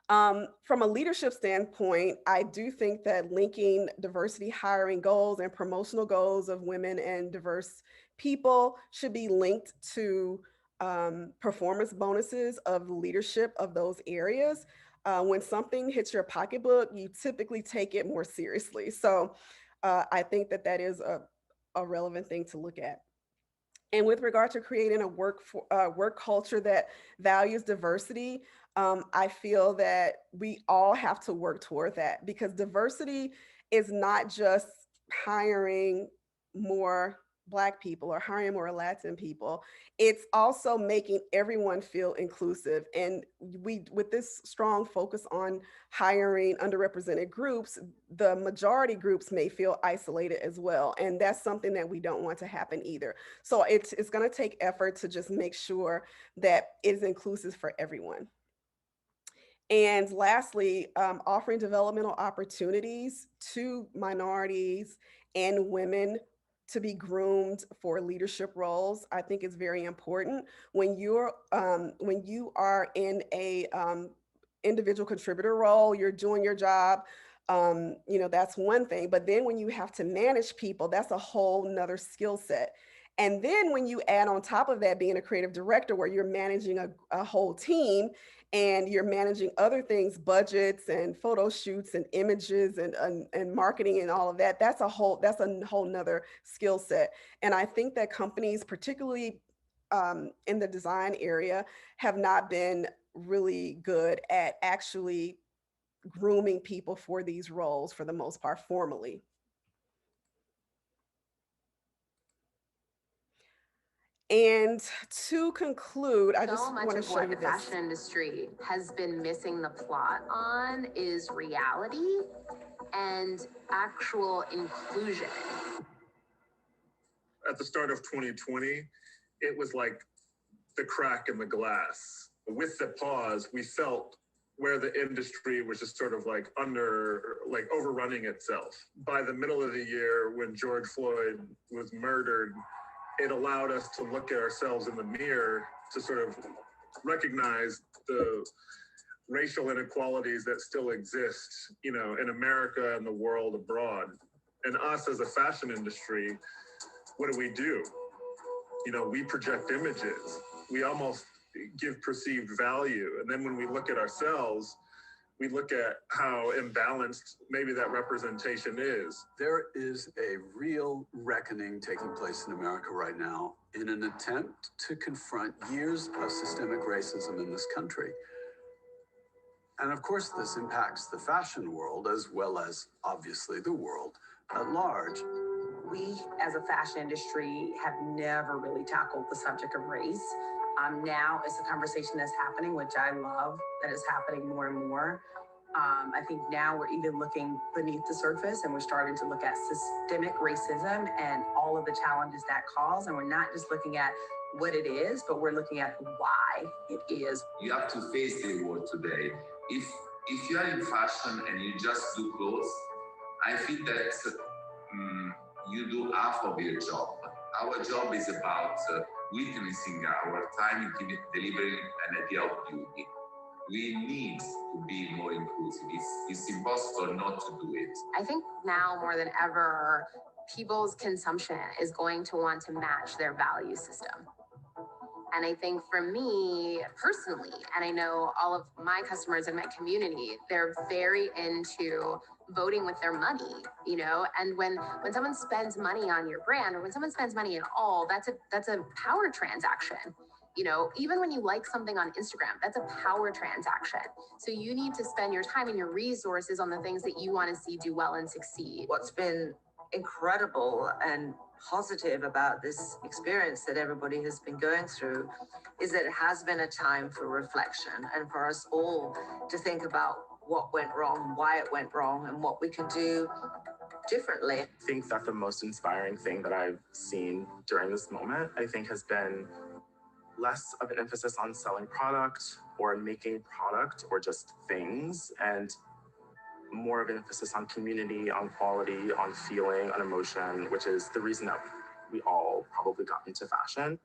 From a leadership standpoint, I do think that linking diversity hiring goals and promotional goals of women and diverse people should be linked to performance bonuses of leadership of those areas. When something hits your pocketbook, you typically take it more seriously. So I think that is a relevant thing to look at. And with regard to creating a work culture that values diversity, I feel that we all have to work toward that, because diversity is not just hiring more Black people or hiring more Latin people. It's also making everyone feel inclusive. And with this strong focus on hiring underrepresented groups, the majority groups may feel isolated as well. And that's something that we don't want to happen either. So it's going to take effort to just make sure that it is inclusive for everyone. And lastly, offering developmental opportunities to minorities and women to be groomed for leadership roles, I think is very important. When you are in a individual contributor role, you're doing your job, that's one thing. But then when you have to manage people, that's a whole nother skill set. And then when you add on top of that being a creative director, where you're managing a whole team and you're managing other things, budgets and photo shoots and images and marketing and all of that, that's a whole nother skill set. And I think that companies, particularly in the design area, have not been really good at actually grooming people for these roles for the most part formally. And to conclude, I just want to show you this. The fashion industry has been missing the plot on is reality and actual inclusion. At the start of 2020, it was like the crack in the glass. With the pause, we felt where the industry was just sort of like overrunning itself. By the middle of the year, when George Floyd was murdered, it allowed us to look at ourselves in the mirror to sort of recognize the racial inequalities that still exist, in America and the world abroad. And us as a fashion industry, what do? We project images. We almost give perceived value. And then when we look at ourselves, we look at how imbalanced maybe that representation is. There is a real reckoning taking place in America right now in an attempt to confront years of systemic racism in this country. And of course, this impacts the fashion world as well as, obviously, the world at large. We, as a fashion industry, have never really tackled the subject of race. Now it's a conversation that's happening, which I love that is happening more and more. I think now we're even looking beneath the surface and we're starting to look at systemic racism and all of the challenges that cause. And we're not just looking at what it is, but we're looking at why it is. You have to face the world today. If you are in fashion and you just do clothes, I feel that you do half of your job. Our job is about witnessing our time in delivering an idea of beauty. We need to be more inclusive. It's impossible not to do it. I think now more than ever, people's consumption is going to want to match their value system. And I think for me personally, and I know all of my customers in my community, they're very into voting with their money, you know, and when someone spends money on your brand or when someone spends money at all, that's a power transaction. You know, even when you like something on Instagram, that's a power transaction. So you need to spend your time and your resources on the things that you want to see do well and succeed. What's been incredible and positive about this experience that everybody has been going through is that it has been a time for reflection and for us all to think about what went wrong, why it went wrong, and what we can do differently. I think that the most inspiring thing that I've seen during this moment, I think, has been less of an emphasis on selling product or making product or just things, and more of an emphasis on community, on quality, on feeling, on emotion, which is the reason that we all probably got into fashion.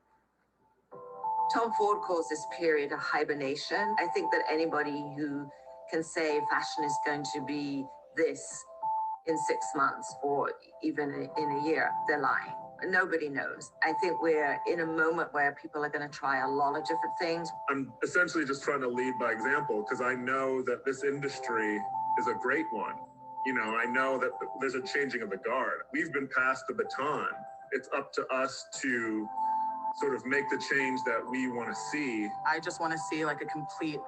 Tom Ford calls this period a hibernation. I think that anybody who can say fashion is going to be this in 6 months or even in a year, they're lying. Nobody knows. I think we're in a moment where people are going to try a lot of different things. I'm essentially just trying to lead by example because I know that this industry is a great one. You know, I know that there's a changing of the guard. We've been passed the baton. It's up to us to sort of make the change that we want to see. I just want to see like a complete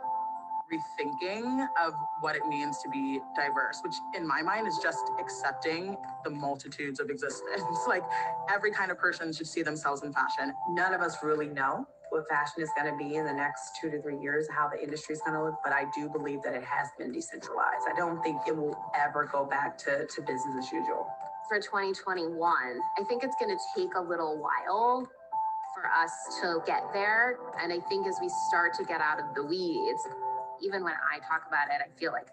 rethinking of what it means to be diverse, which in my mind is just accepting the multitudes of existence. Like every kind of person should see themselves in fashion. None of us really know what fashion is going to be in the next 2 to 3 years, how the industry is going to look, but I do believe that it has been decentralized. I don't think it will ever go back to business as usual. For 2021, I think it's going to take a little while for us to get there. And I think as we start to get out of the weeds, even when I talk about it, I feel like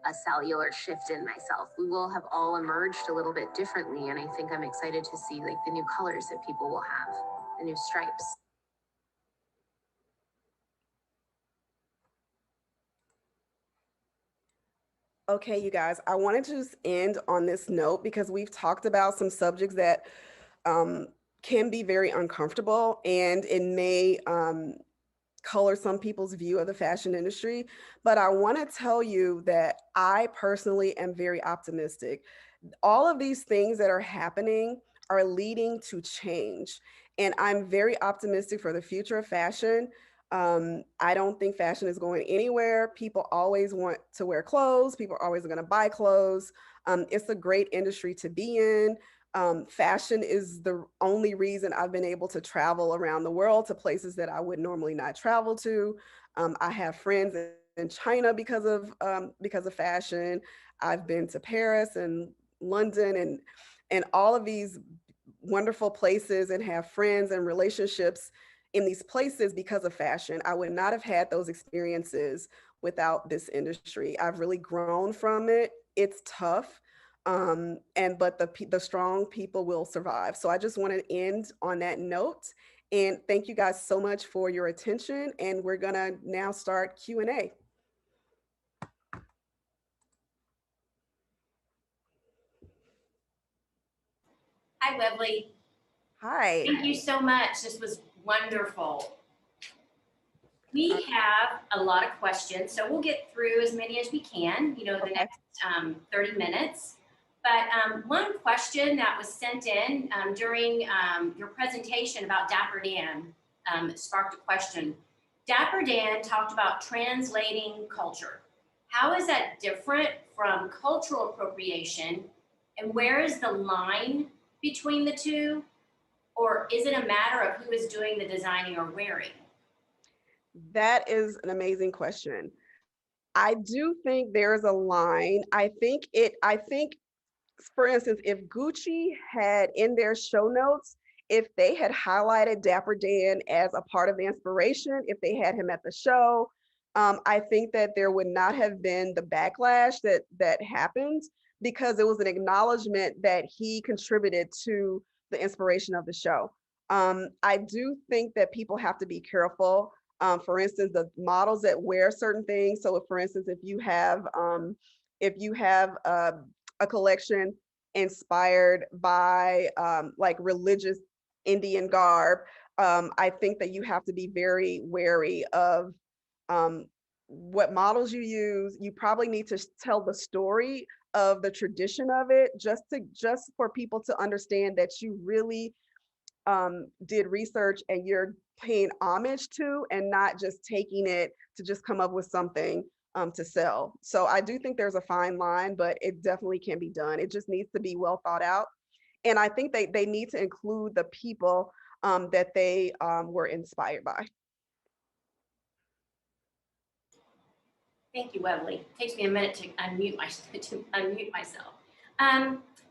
a cellular shift in myself. We will have all emerged a little bit differently. And I think I'm excited to see like the new colors that people will have, the new stripes. Okay, you guys, I wanted to just end on this note because we've talked about some subjects that can be very uncomfortable, and it may color some people's view of the fashion industry. But I want to tell you that I personally am very optimistic. All of these things that are happening are leading to change, and I'm very optimistic for the future of fashion. I don't think fashion is going anywhere. People always want to wear clothes. People are always going to buy clothes. It's a great industry to be in. Fashion is the only reason I've been able to travel around the world to places that I would normally not travel to. I have friends in China because of fashion. I've been to Paris and London and all of these wonderful places and have friends and relationships in these places because of fashion. I would not have had those experiences without this industry. I've really grown from it. It's tough. But the strong people will survive. So I just want to end on that note, and thank you guys so much for your attention. And we're gonna now start Q&A. Hi, Wevly. Hi. Thank you so much. This was wonderful. We have a lot of questions, so we'll get through as many as we can, you know, the next 30 minutes. But one question that was sent in during your presentation about Dapper Dan sparked a question. Dapper Dan talked about translating culture. How is that different from cultural appropriation? And where is the line between the two? Or is it a matter of who is doing the designing or wearing? That is an amazing question. I do think there's a line. I think, for instance, if Gucci had in their show notes, if they had highlighted Dapper Dan as a part of the inspiration, if they had him at the show, I think that there would not have been the backlash that happened, because it was an acknowledgement that he contributed to the inspiration of the show. I do think that people have to be careful. For instance, the models that wear certain things. So, if, for instance, if you have a collection inspired by like religious Indian garb, I think that you have to be very wary of what models you use. You probably need to tell the story of the tradition of it, just for people to understand that you really did research and you're paying homage to, and not just taking it to just come up with something to sell. So I do think there's a fine line, but it definitely can be done. It just needs to be well thought out. And I think they need to include the people that they were inspired by. Thank you, Wevly. It takes me a minute to unmute myself.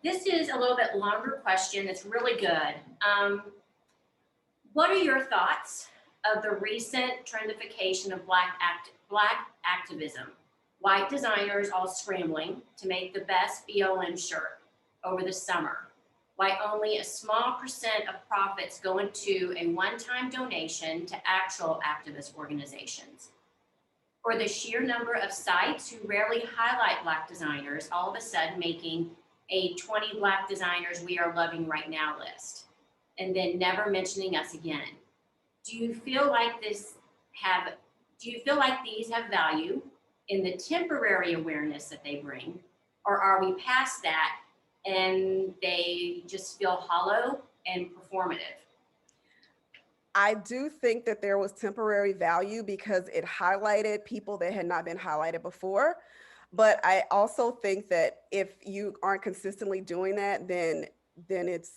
This is a little bit longer question. It's really good. What are your thoughts of the recent trendification of Black activism? White designers all scrambling to make the best BLM shirt over the summer, while only a small percent of profits go into a one-time donation to actual activist organizations. Or the sheer number of sites who rarely highlight Black designers all of a sudden making a 20 Black designers we are loving right now list, and then never mentioning us again. Do you feel like these have value in the temporary awareness that they bring, or are we past that and they just feel hollow and performative? I do think that there was temporary value because it highlighted people that had not been highlighted before. But I also think that if you aren't consistently doing that, then it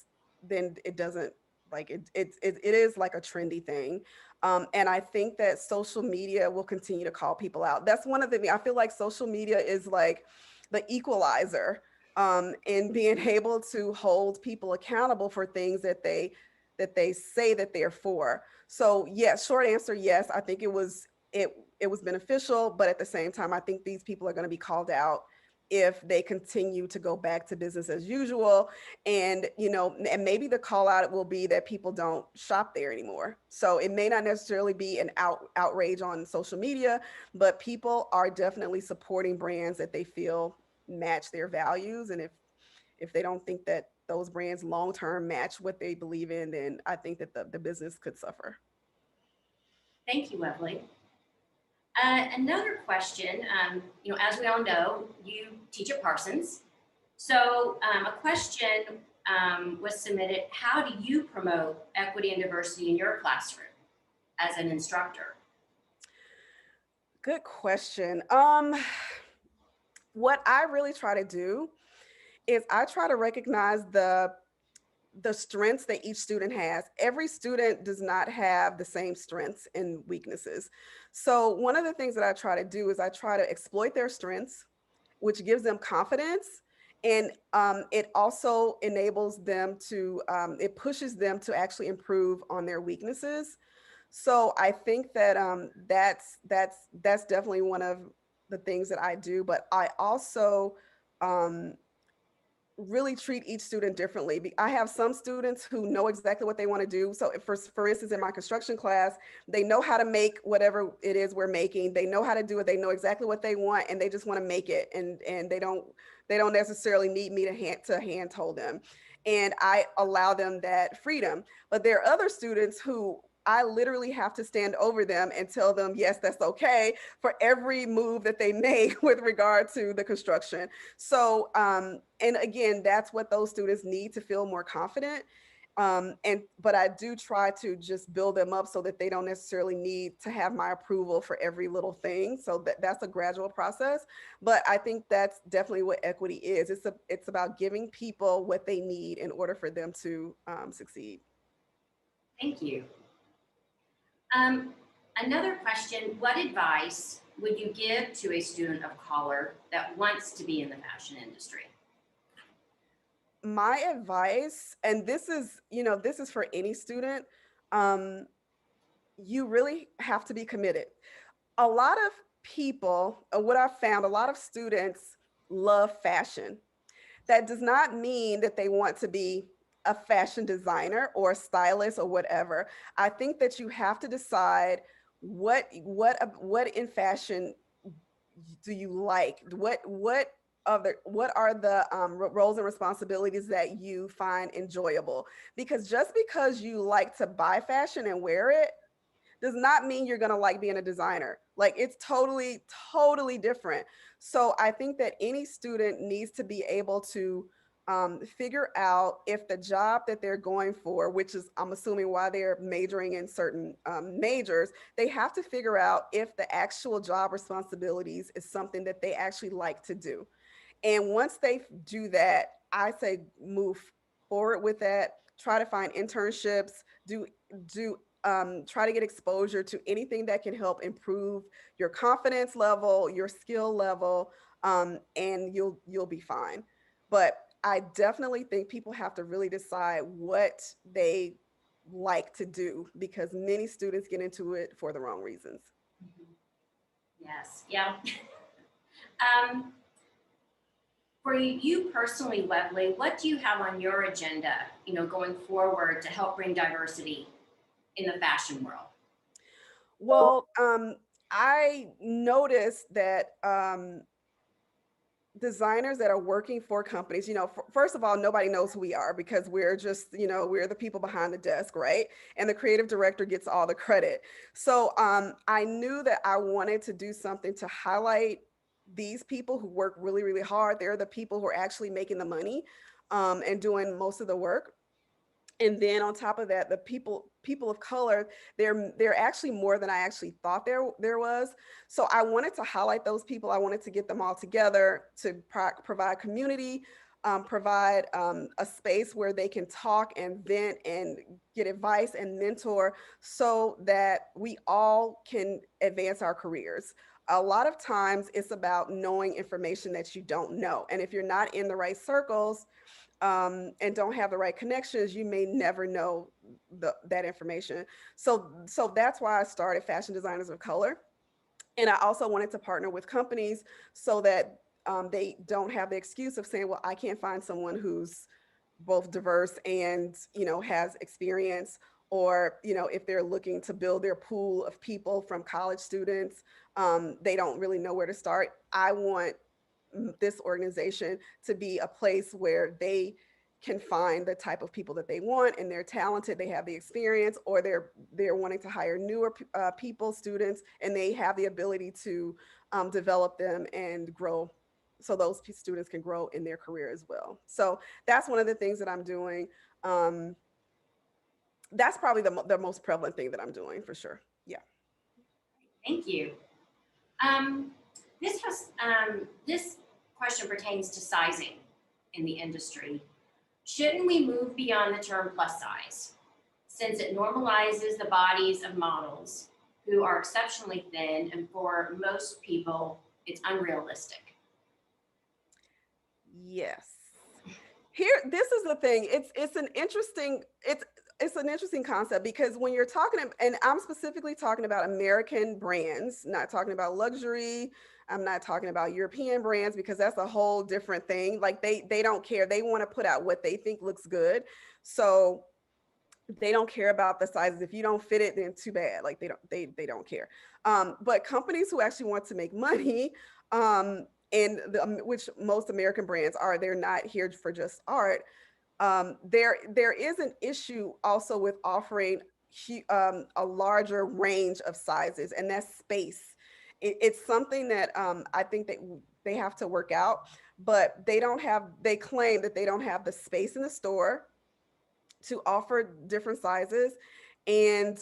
doesn't, like, it is like a trendy thing. And I think that social media will continue to call people out. That's one of the things. I feel like social media is like the equalizer in being able to hold people accountable for things that they say that they're for. So yes, short answer, yes, I think it was beneficial, but at the same time, I think these people are going to be called out if they continue to go back to business as usual. And, and maybe the call out will be that people don't shop there anymore. So it may not necessarily be an outrage on social media, but people are definitely supporting brands that they feel match their values. And if they don't think that those brands long-term match what they believe in, then I think that the business could suffer. Thank you, Wevly. Another question, as we all know, you teach at Parsons. So a question was submitted: how do you promote equity and diversity in your classroom as an instructor? Good question. What I really try to do is I try to recognize the strengths that each student has. Every student does not have the same strengths and weaknesses. So one of the things that I try to do is I try to exploit their strengths, which gives them confidence. And it also enables them to, it pushes them to actually improve on their weaknesses. So I think that that's definitely one of the things that I do. But I also really treat each student differently. I have some students who know exactly what they want to do. So for instance, in my construction class, they know how to make whatever it is we're making. They know how to do it. They know exactly what they want, and they just want to make it. And they don't necessarily need me to hand hold them. And I allow them that freedom. But there are other students who I literally have to stand over them and tell them, yes, that's okay, for every move that they make with regard to the construction. So, and again, that's what those students need to feel more confident. But I do try to just build them up so that they don't necessarily need to have my approval for every little thing. So that's a gradual process. But I think that's definitely what equity is. It's about giving people what they need in order for them to succeed. Thank you. Another question, what advice would you give to a student of color that wants to be in the fashion industry? My advice, and this is, this is for any student, you really have to be committed. A lot of people, what I've found, a lot of students love fashion. That does not mean that they want to be a fashion designer or a stylist or whatever. I think that you have to decide what in fashion do you like? What are the roles and responsibilities that you find enjoyable? Because just because you like to buy fashion and wear it does not mean you're going to like being a designer. Like, it's totally, totally different. So I think that any student needs to be able to figure out if the job that they're going for, which is, I'm assuming, why they're majoring in certain majors, they have to figure out if the actual job responsibilities is something that they actually like to do. And once they do that, I say move forward with that. Try to find internships. Do try to get exposure to anything that can help improve your confidence level, your skill level, and you'll be fine. But I definitely think people have to really decide what they like to do, because many students get into it for the wrong reasons. Yes, yeah. For you personally, Wevly, what do you have on your agenda, going forward to help bring diversity in the fashion world? Well, I noticed that designers that are working for companies, first of all, nobody knows who we are, because we're just, we're the people behind the desk, right? And the creative director gets all the credit. So I knew that I wanted to do something to highlight these people who work really, really hard. They're the people who are actually making the money and doing most of the work. And then on top of that, the people of color, they're actually more than I actually thought there was. So I wanted to highlight those people. I wanted to get them all together to provide community, provide a space where they can talk and vent and get advice and mentor, so that we all can advance our careers. A lot of times it's about knowing information that you don't know. And if you're not in the right circles, and don't have the right connections, you may never know that information. So that's why I started Fashion Designers of Color. And I also wanted to partner with companies so that they don't have the excuse of saying, well, I can't find someone who's both diverse and, has experience, or, if they're looking to build their pool of people from college students, they don't really know where to start. I want this organization to be a place where they can find the type of people that they want, and they're talented, they have the experience, or they're wanting to hire newer people, students, and they have the ability to develop them and grow, so those students can grow in their career as well. So that's one of the things that I'm doing. That's probably the most prevalent thing that I'm doing, for sure. Yeah. Thank you. This question pertains to sizing in the industry. Shouldn't we move beyond the term plus size, since it normalizes the bodies of models who are exceptionally thin, and for most people, it's unrealistic? Yes. This is the thing. It's an interesting concept, because when you're talking, and I'm specifically talking about American brands, not talking about luxury. I'm not talking about European brands, because that's a whole different thing. Like, they don't care. They want to put out what they think looks good. So they don't care about the sizes. If you don't fit it, then too bad. Like, they don't care. But companies who actually want to make money, and which most American brands are, they're not here for just art. There is an issue also with offering a larger range of sizes, and that's space. It's something that I think that they have to work out, but they claim that they don't have the space in the store to offer different sizes. And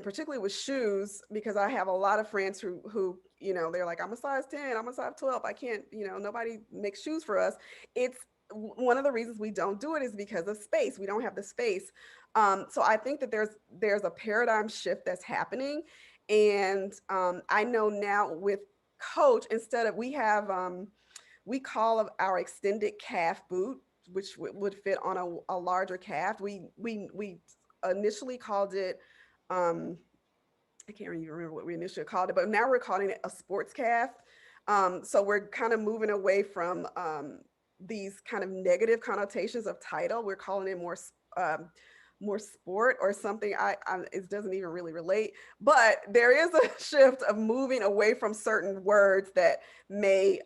particularly with shoes, because I have a lot of friends who they're like, I'm a size 10, I'm a size 12, I can't, nobody makes shoes for us. It's one of the reasons we don't do it is because of space. We don't have the space. So I think that there's a paradigm shift that's happening, And I know now with Coach, instead of, we call our extended calf boot, which would fit on a larger calf. We initially called it, I can't even remember what we initially called it, but now we're calling it a sports calf. So we're kind of moving away from these kind of negative connotations of title. We're calling it more sport or something. It doesn't even really relate, but there is a shift of moving away from certain words that may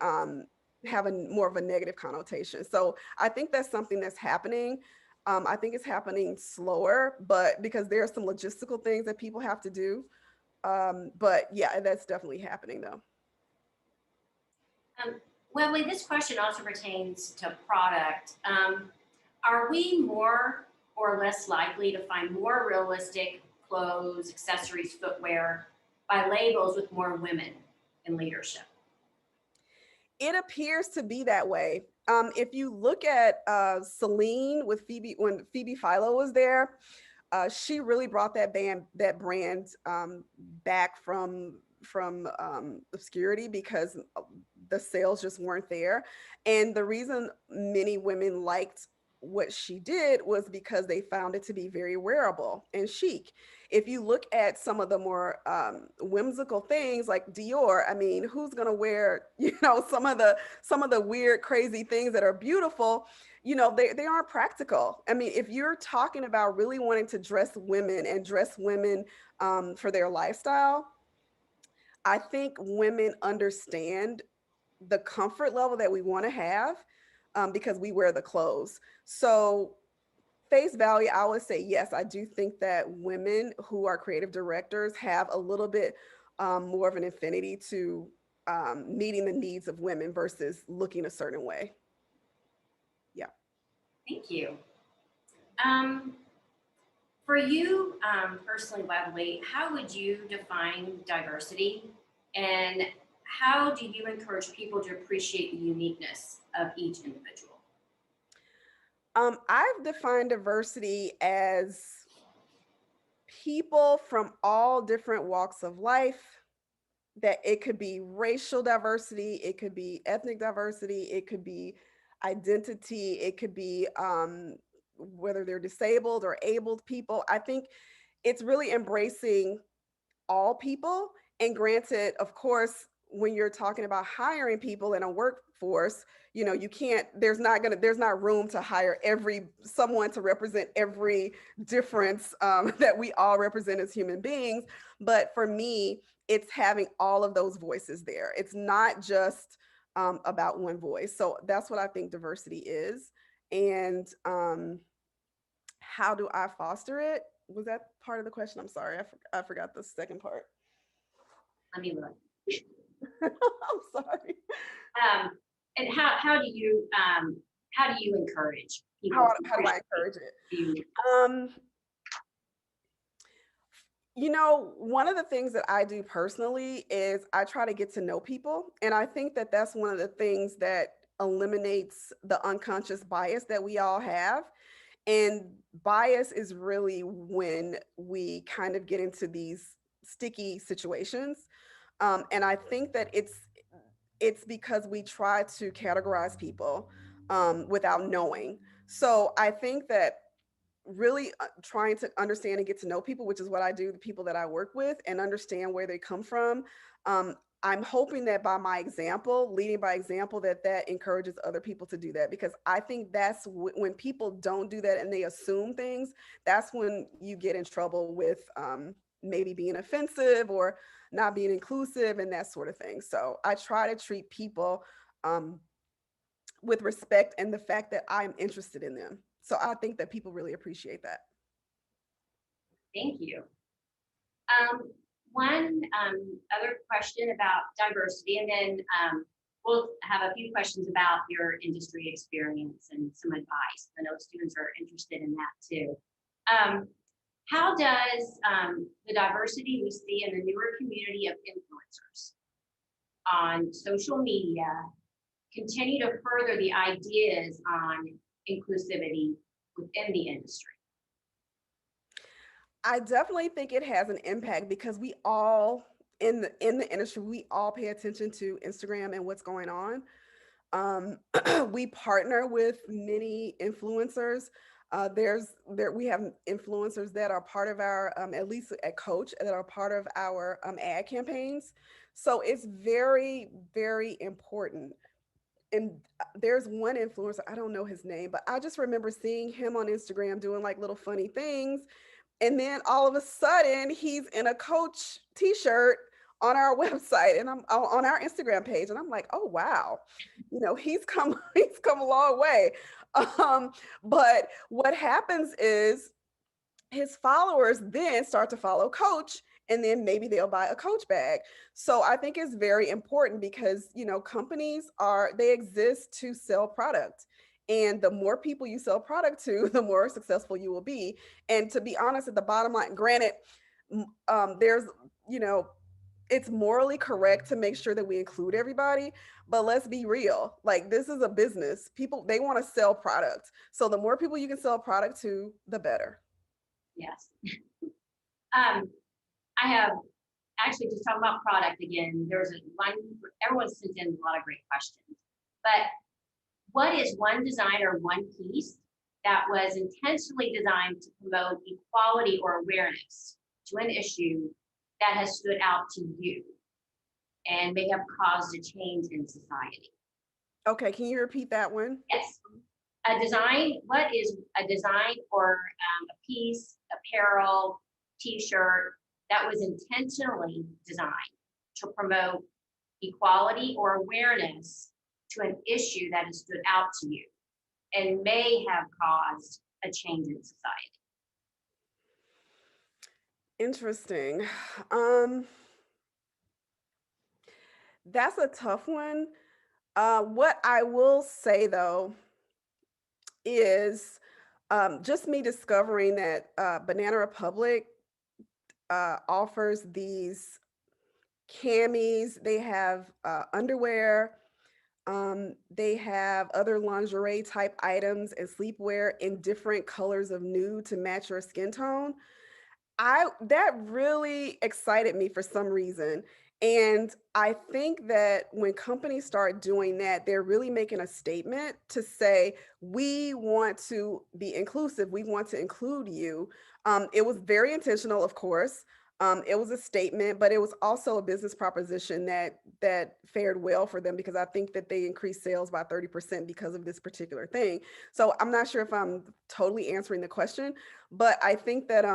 have more of a negative connotation. So I think that's something that's happening. I think it's happening slower, but because there are some logistical things that people have to do. But yeah, that's definitely happening though. Wevly, this question also pertains to product. Are we more or less likely to find more realistic clothes, accessories, footwear by labels with more women in leadership? It appears to be that way. If you look at Celine with Phoebe, when Phoebe Philo was there, she really brought that brand back from obscurity because the sales just weren't there. And the reason many women liked what she did was because they found it to be very wearable and chic. If you look at some of the more whimsical things like Dior, I mean, who's gonna wear, some of the weird, crazy things that are beautiful? They aren't practical. I mean, if you're talking about really wanting to dress women and dress women for their lifestyle, I think women understand the comfort level that we want to have because we wear the clothes. So face value, I would say, yes, I do think that women who are creative directors have a little bit more of an affinity to meeting the needs of women versus looking a certain way. Yeah. Thank you. For you personally, Wevly, how would you define diversity, and how do you encourage people to appreciate the uniqueness of each individual? I've defined diversity as people from all different walks of life. That it could be racial diversity, it could be ethnic diversity, it could be identity, it could be whether they're disabled or abled people. I think it's really embracing all people. And granted, of course, when you're talking about hiring people in a workforce, you can't, there's not room to hire someone to represent every difference that we all represent as human beings. But for me, it's having all of those voices there. It's not just about one voice. So that's what I think diversity is. And how do I foster it? Was that part of the question? I'm sorry, I forgot the second part. Let me look. I'm sorry. And how do you encourage people? How do I encourage it? One of the things that I do personally is I try to get to know people. And I think that that's one of the things that eliminates the unconscious bias that we all have. And bias is really when we kind of get into these sticky situations. And I think that it's because we try to categorize people without knowing. So I think that really trying to understand and get to know people, which is what I do, the people that I work with, and understand where they come from. I'm hoping that by my example, leading by example, that encourages other people to do that, because I think that's when people don't do that and they assume things, that's when you get in trouble with maybe being offensive or not being inclusive and that sort of thing. So I try to treat people with respect and the fact that I'm interested in them. So I think that people really appreciate that. Thank you. One other question about diversity, and then we'll have a few questions about your industry experience and some advice. I know students are interested in that too. How does the diversity we see in the newer community of influencers on social media continue to further the ideas on inclusivity within the industry? I definitely think it has an impact because we all in the industry, we all pay attention to Instagram and what's going on. We partner with many influencers. We have influencers that are part of our at least at Coach that are part of our ad campaigns. So it's very, very important. And there's one influencer, I don't know his name, but I just remember seeing him on Instagram doing like little funny things. And then all of a sudden he's in a Coach t-shirt on our website and I'm on our Instagram page. And I'm like, oh, wow, he's come, he's come a long way. But what happens is his followers then start to follow Coach, and then maybe they'll buy a Coach bag. So I think it's very important because, companies they exist to sell product. And the more people you sell product to, the more successful you will be. And to be honest, at the bottom line, granted, there's, it's morally correct to make sure that we include everybody, but let's be real. Like, this is a business. People, they want to sell product. So the more people you can sell product to, the better. Yes. I have actually just talking about product again. There's everyone sends in a lot of great questions, but what is one design or one piece that was intentionally designed to promote equality or awareness to an issue that has stood out to you and may have caused a change in society? Okay, can you repeat that one? Yes. A design, what is a design or a piece, apparel, t-shirt that was intentionally designed to promote equality or awareness to an issue that has stood out to you and may have caused a change in society? Interesting. That's a tough one. What I will say though is just me discovering that Banana Republic offers these camis. They have underwear. They have other lingerie type items and sleepwear in different colors of nude to match your skin tone. That really excited me for some reason. And I think that when companies start doing that, they're really making a statement to say, we want to be inclusive. We want to include you. It was very intentional, of course. It was a statement, but it was also a business proposition that fared well for them because I think that they increased sales by 30% because of this particular thing. So I'm not sure if I'm totally answering the question, but I think that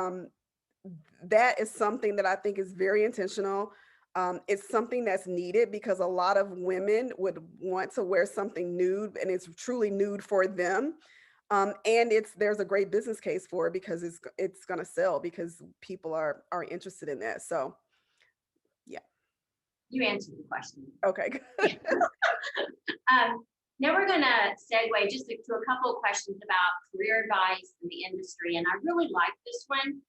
that is something that I think is very intentional. It's something that's needed because a lot of women would want to wear something nude and it's truly nude for them. And there's a great business case for it because it's going to sell because people are interested in that. So, yeah. You answered the question. Okay. Now we're going to segue just to a couple of questions about career advice in the industry. And I really like this one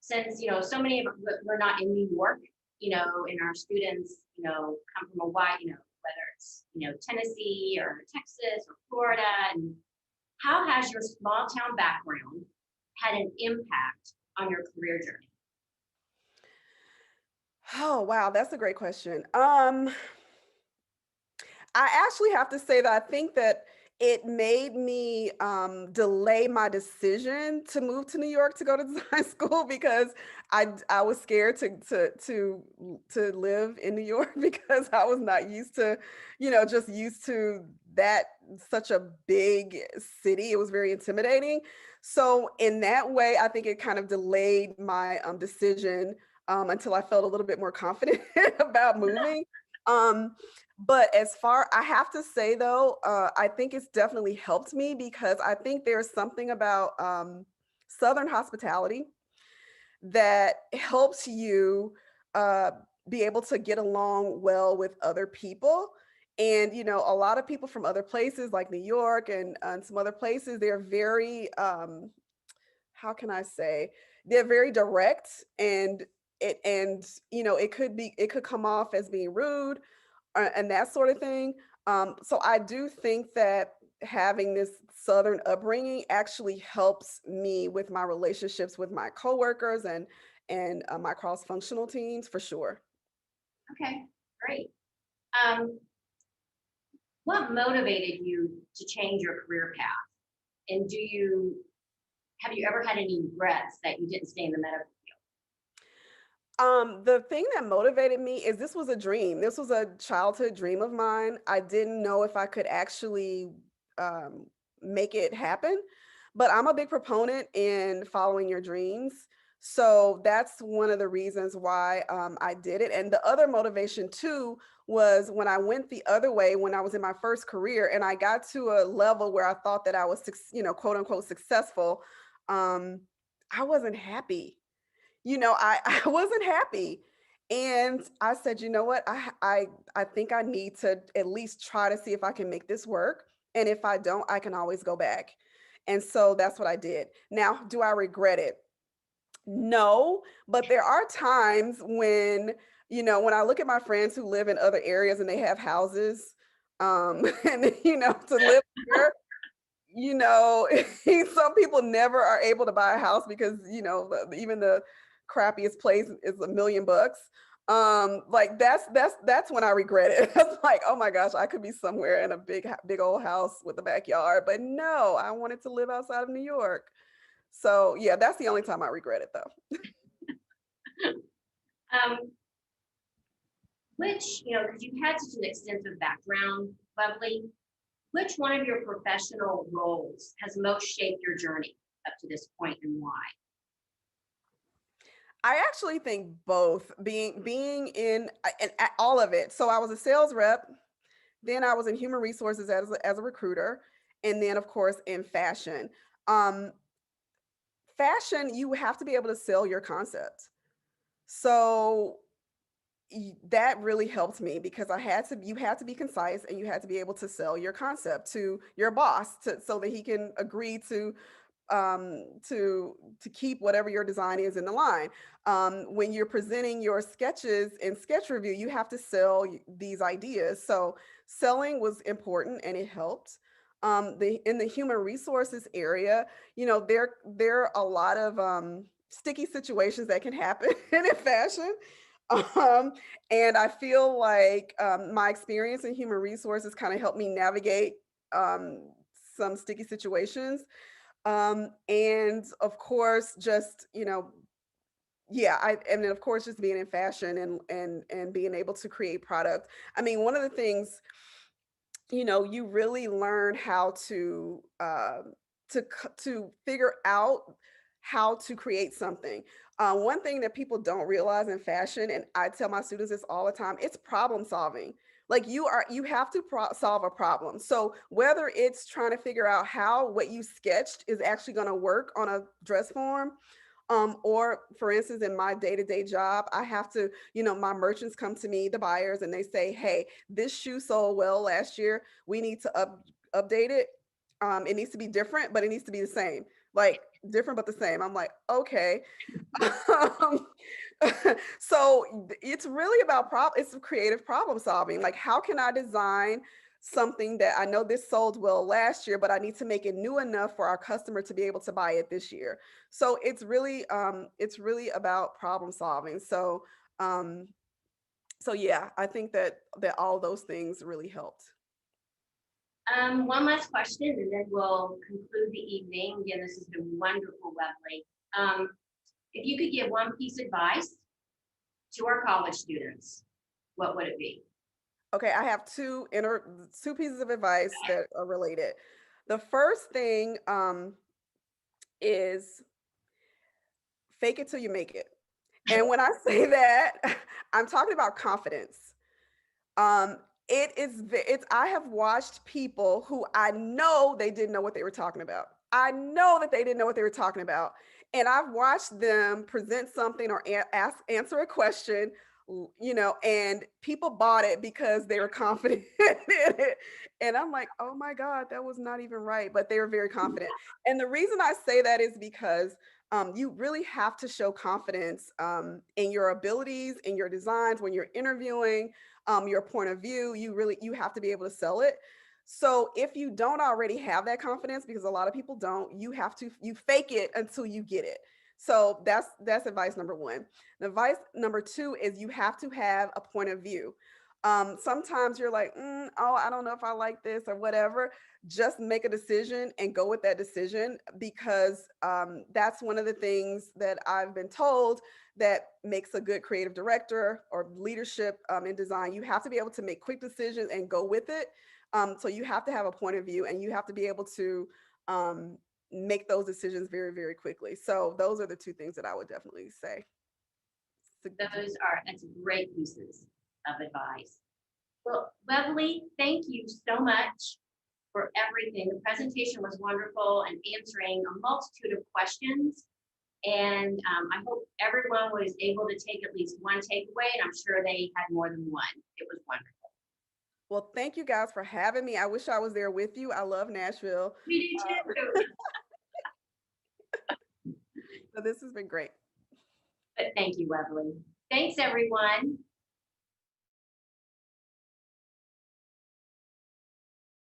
since, so many of us, we're not in New York, and our students, come from a wide, whether it's, Tennessee or Texas or Florida. And how has your small town background had an impact on your career journey? Oh, wow. That's a great question. I actually have to say that I think that it made me delay my decision to move to New York to go to design school because I was scared to live in New York because I was not used to, just used to that such a big city. It was very intimidating. So in that way, I think it kind of delayed my decision until I felt a little bit more confident about moving. But I have to say though, I think it's definitely helped me because I think there's something about Southern hospitality that helps you be able to get along well with other people. And, a lot of people from other places like New York and some other places, they're very, how can I say, they're very direct it could come off as being rude and that sort of thing. So I do think that having this Southern upbringing actually helps me with my relationships with my coworkers and my cross-functional teams for sure. Okay, great. Um, what motivated you to change your career path? And have you ever had any regrets that you didn't stay in the medical The thing that motivated me is this was a dream. This was a childhood dream of mine. I didn't know if I could actually um, make it happen, but I'm a big proponent in following your dreams. So that's one of the reasons why I did it. And the other motivation too was when I went the other way when I was in my first career and I got to a level where I thought that I was, quote unquote, successful. Um, I wasn't happy. I wasn't happy. And I said, you know what? I think I need to at least try to see if I can make this work. And if I don't, I can always go back. And so that's what I did. Now, do I regret it? No, but there are times when I look at my friends who live in other areas and they have houses, and to live there, some people never are able to buy a house because, even the crappiest place is $1 million. Like that's when I regret it. It's like, oh my gosh, I could be somewhere in a big old house with a backyard, but no, I wanted to live outside of New York. So yeah, that's the only time I regret it though. Which, because you've had such an extensive background, Wevly, which one of your professional roles has most shaped your journey up to this point and why? I actually think both being in all of it. So I was a sales rep, then I was in human resources as a recruiter, and then of course in fashion. Um, Fashion, you have to be able to sell your concept. So that really helped me because you had to be concise and you had to be able to sell your concept to your boss so that he can agree to keep whatever your design is in the line. When you're presenting your sketches in sketch review, you have to sell these ideas. So selling was important and it helped. In the human resources area, there are a lot of sticky situations that can happen in fashion. And I feel like my experience in human resources kind of helped me navigate some sticky situations. And of course, just, yeah, and then of course, just being in fashion and being able to create product. I mean, one of the things, you really learn how to figure out how to create something. One thing that people don't realize in fashion, and I tell my students this all the time, it's problem solving. Like you have to solve a problem. So whether it's trying to figure out how what you sketched is actually going to work on a dress form, or for instance, in my day-to-day job, I have to, my merchants come to me, the buyers, and they say, hey, this shoe sold well last year. We need to update it. It needs to be different, but it needs to be the same. Like different, but the same. I'm like, okay. Um, so it's really about it's creative problem solving. Like, how can I design something that I know this sold well last year, but I need to make it new enough for our customer to be able to buy it this year. So it's really about problem solving. Um, so yeah, I think that all those things really helped. One last question, and then we'll conclude the evening. Again, this has been wonderful, Wevly. If you could give one piece of advice to our college students, what would it be? Okay, I have two pieces of advice that are related. The first thing is fake it till you make it. And when I say that, I'm talking about confidence. I have watched people who I know they didn't know what they were talking about. I know that they didn't know what they were talking about. And I've watched them present something or answer a question, and people bought it because they were confident in it. And I'm like, oh my God, that was not even right. But they were very confident. And the reason I say that is because you really have to show confidence in your abilities, in your designs, when you're interviewing, your point of view. You have to be able to sell it. So if you don't already have that confidence, because a lot of people don't, you fake it until you get it. So that's advice number one. And advice number two is you have to have a point of view. Sometimes you're like, oh, I don't know if I like this or whatever. Just make a decision and go with that decision, because that's one of the things that I've been told that makes a good creative director or leadership in design. You have to be able to make quick decisions and go with it. So you have to have a point of view, and you have to be able to make those decisions very, very quickly. So those are the two things that I would definitely say. That's great pieces of advice. Well, Wevly, thank you so much for everything. The presentation was wonderful and answering a multitude of questions. And I hope everyone was able to take at least one takeaway, and I'm sure they had more than one. It was wonderful. Well, thank you guys for having me. I wish I was there with you. I love Nashville. We do too. So this has been great. But thank you, Wevly. Thanks, everyone.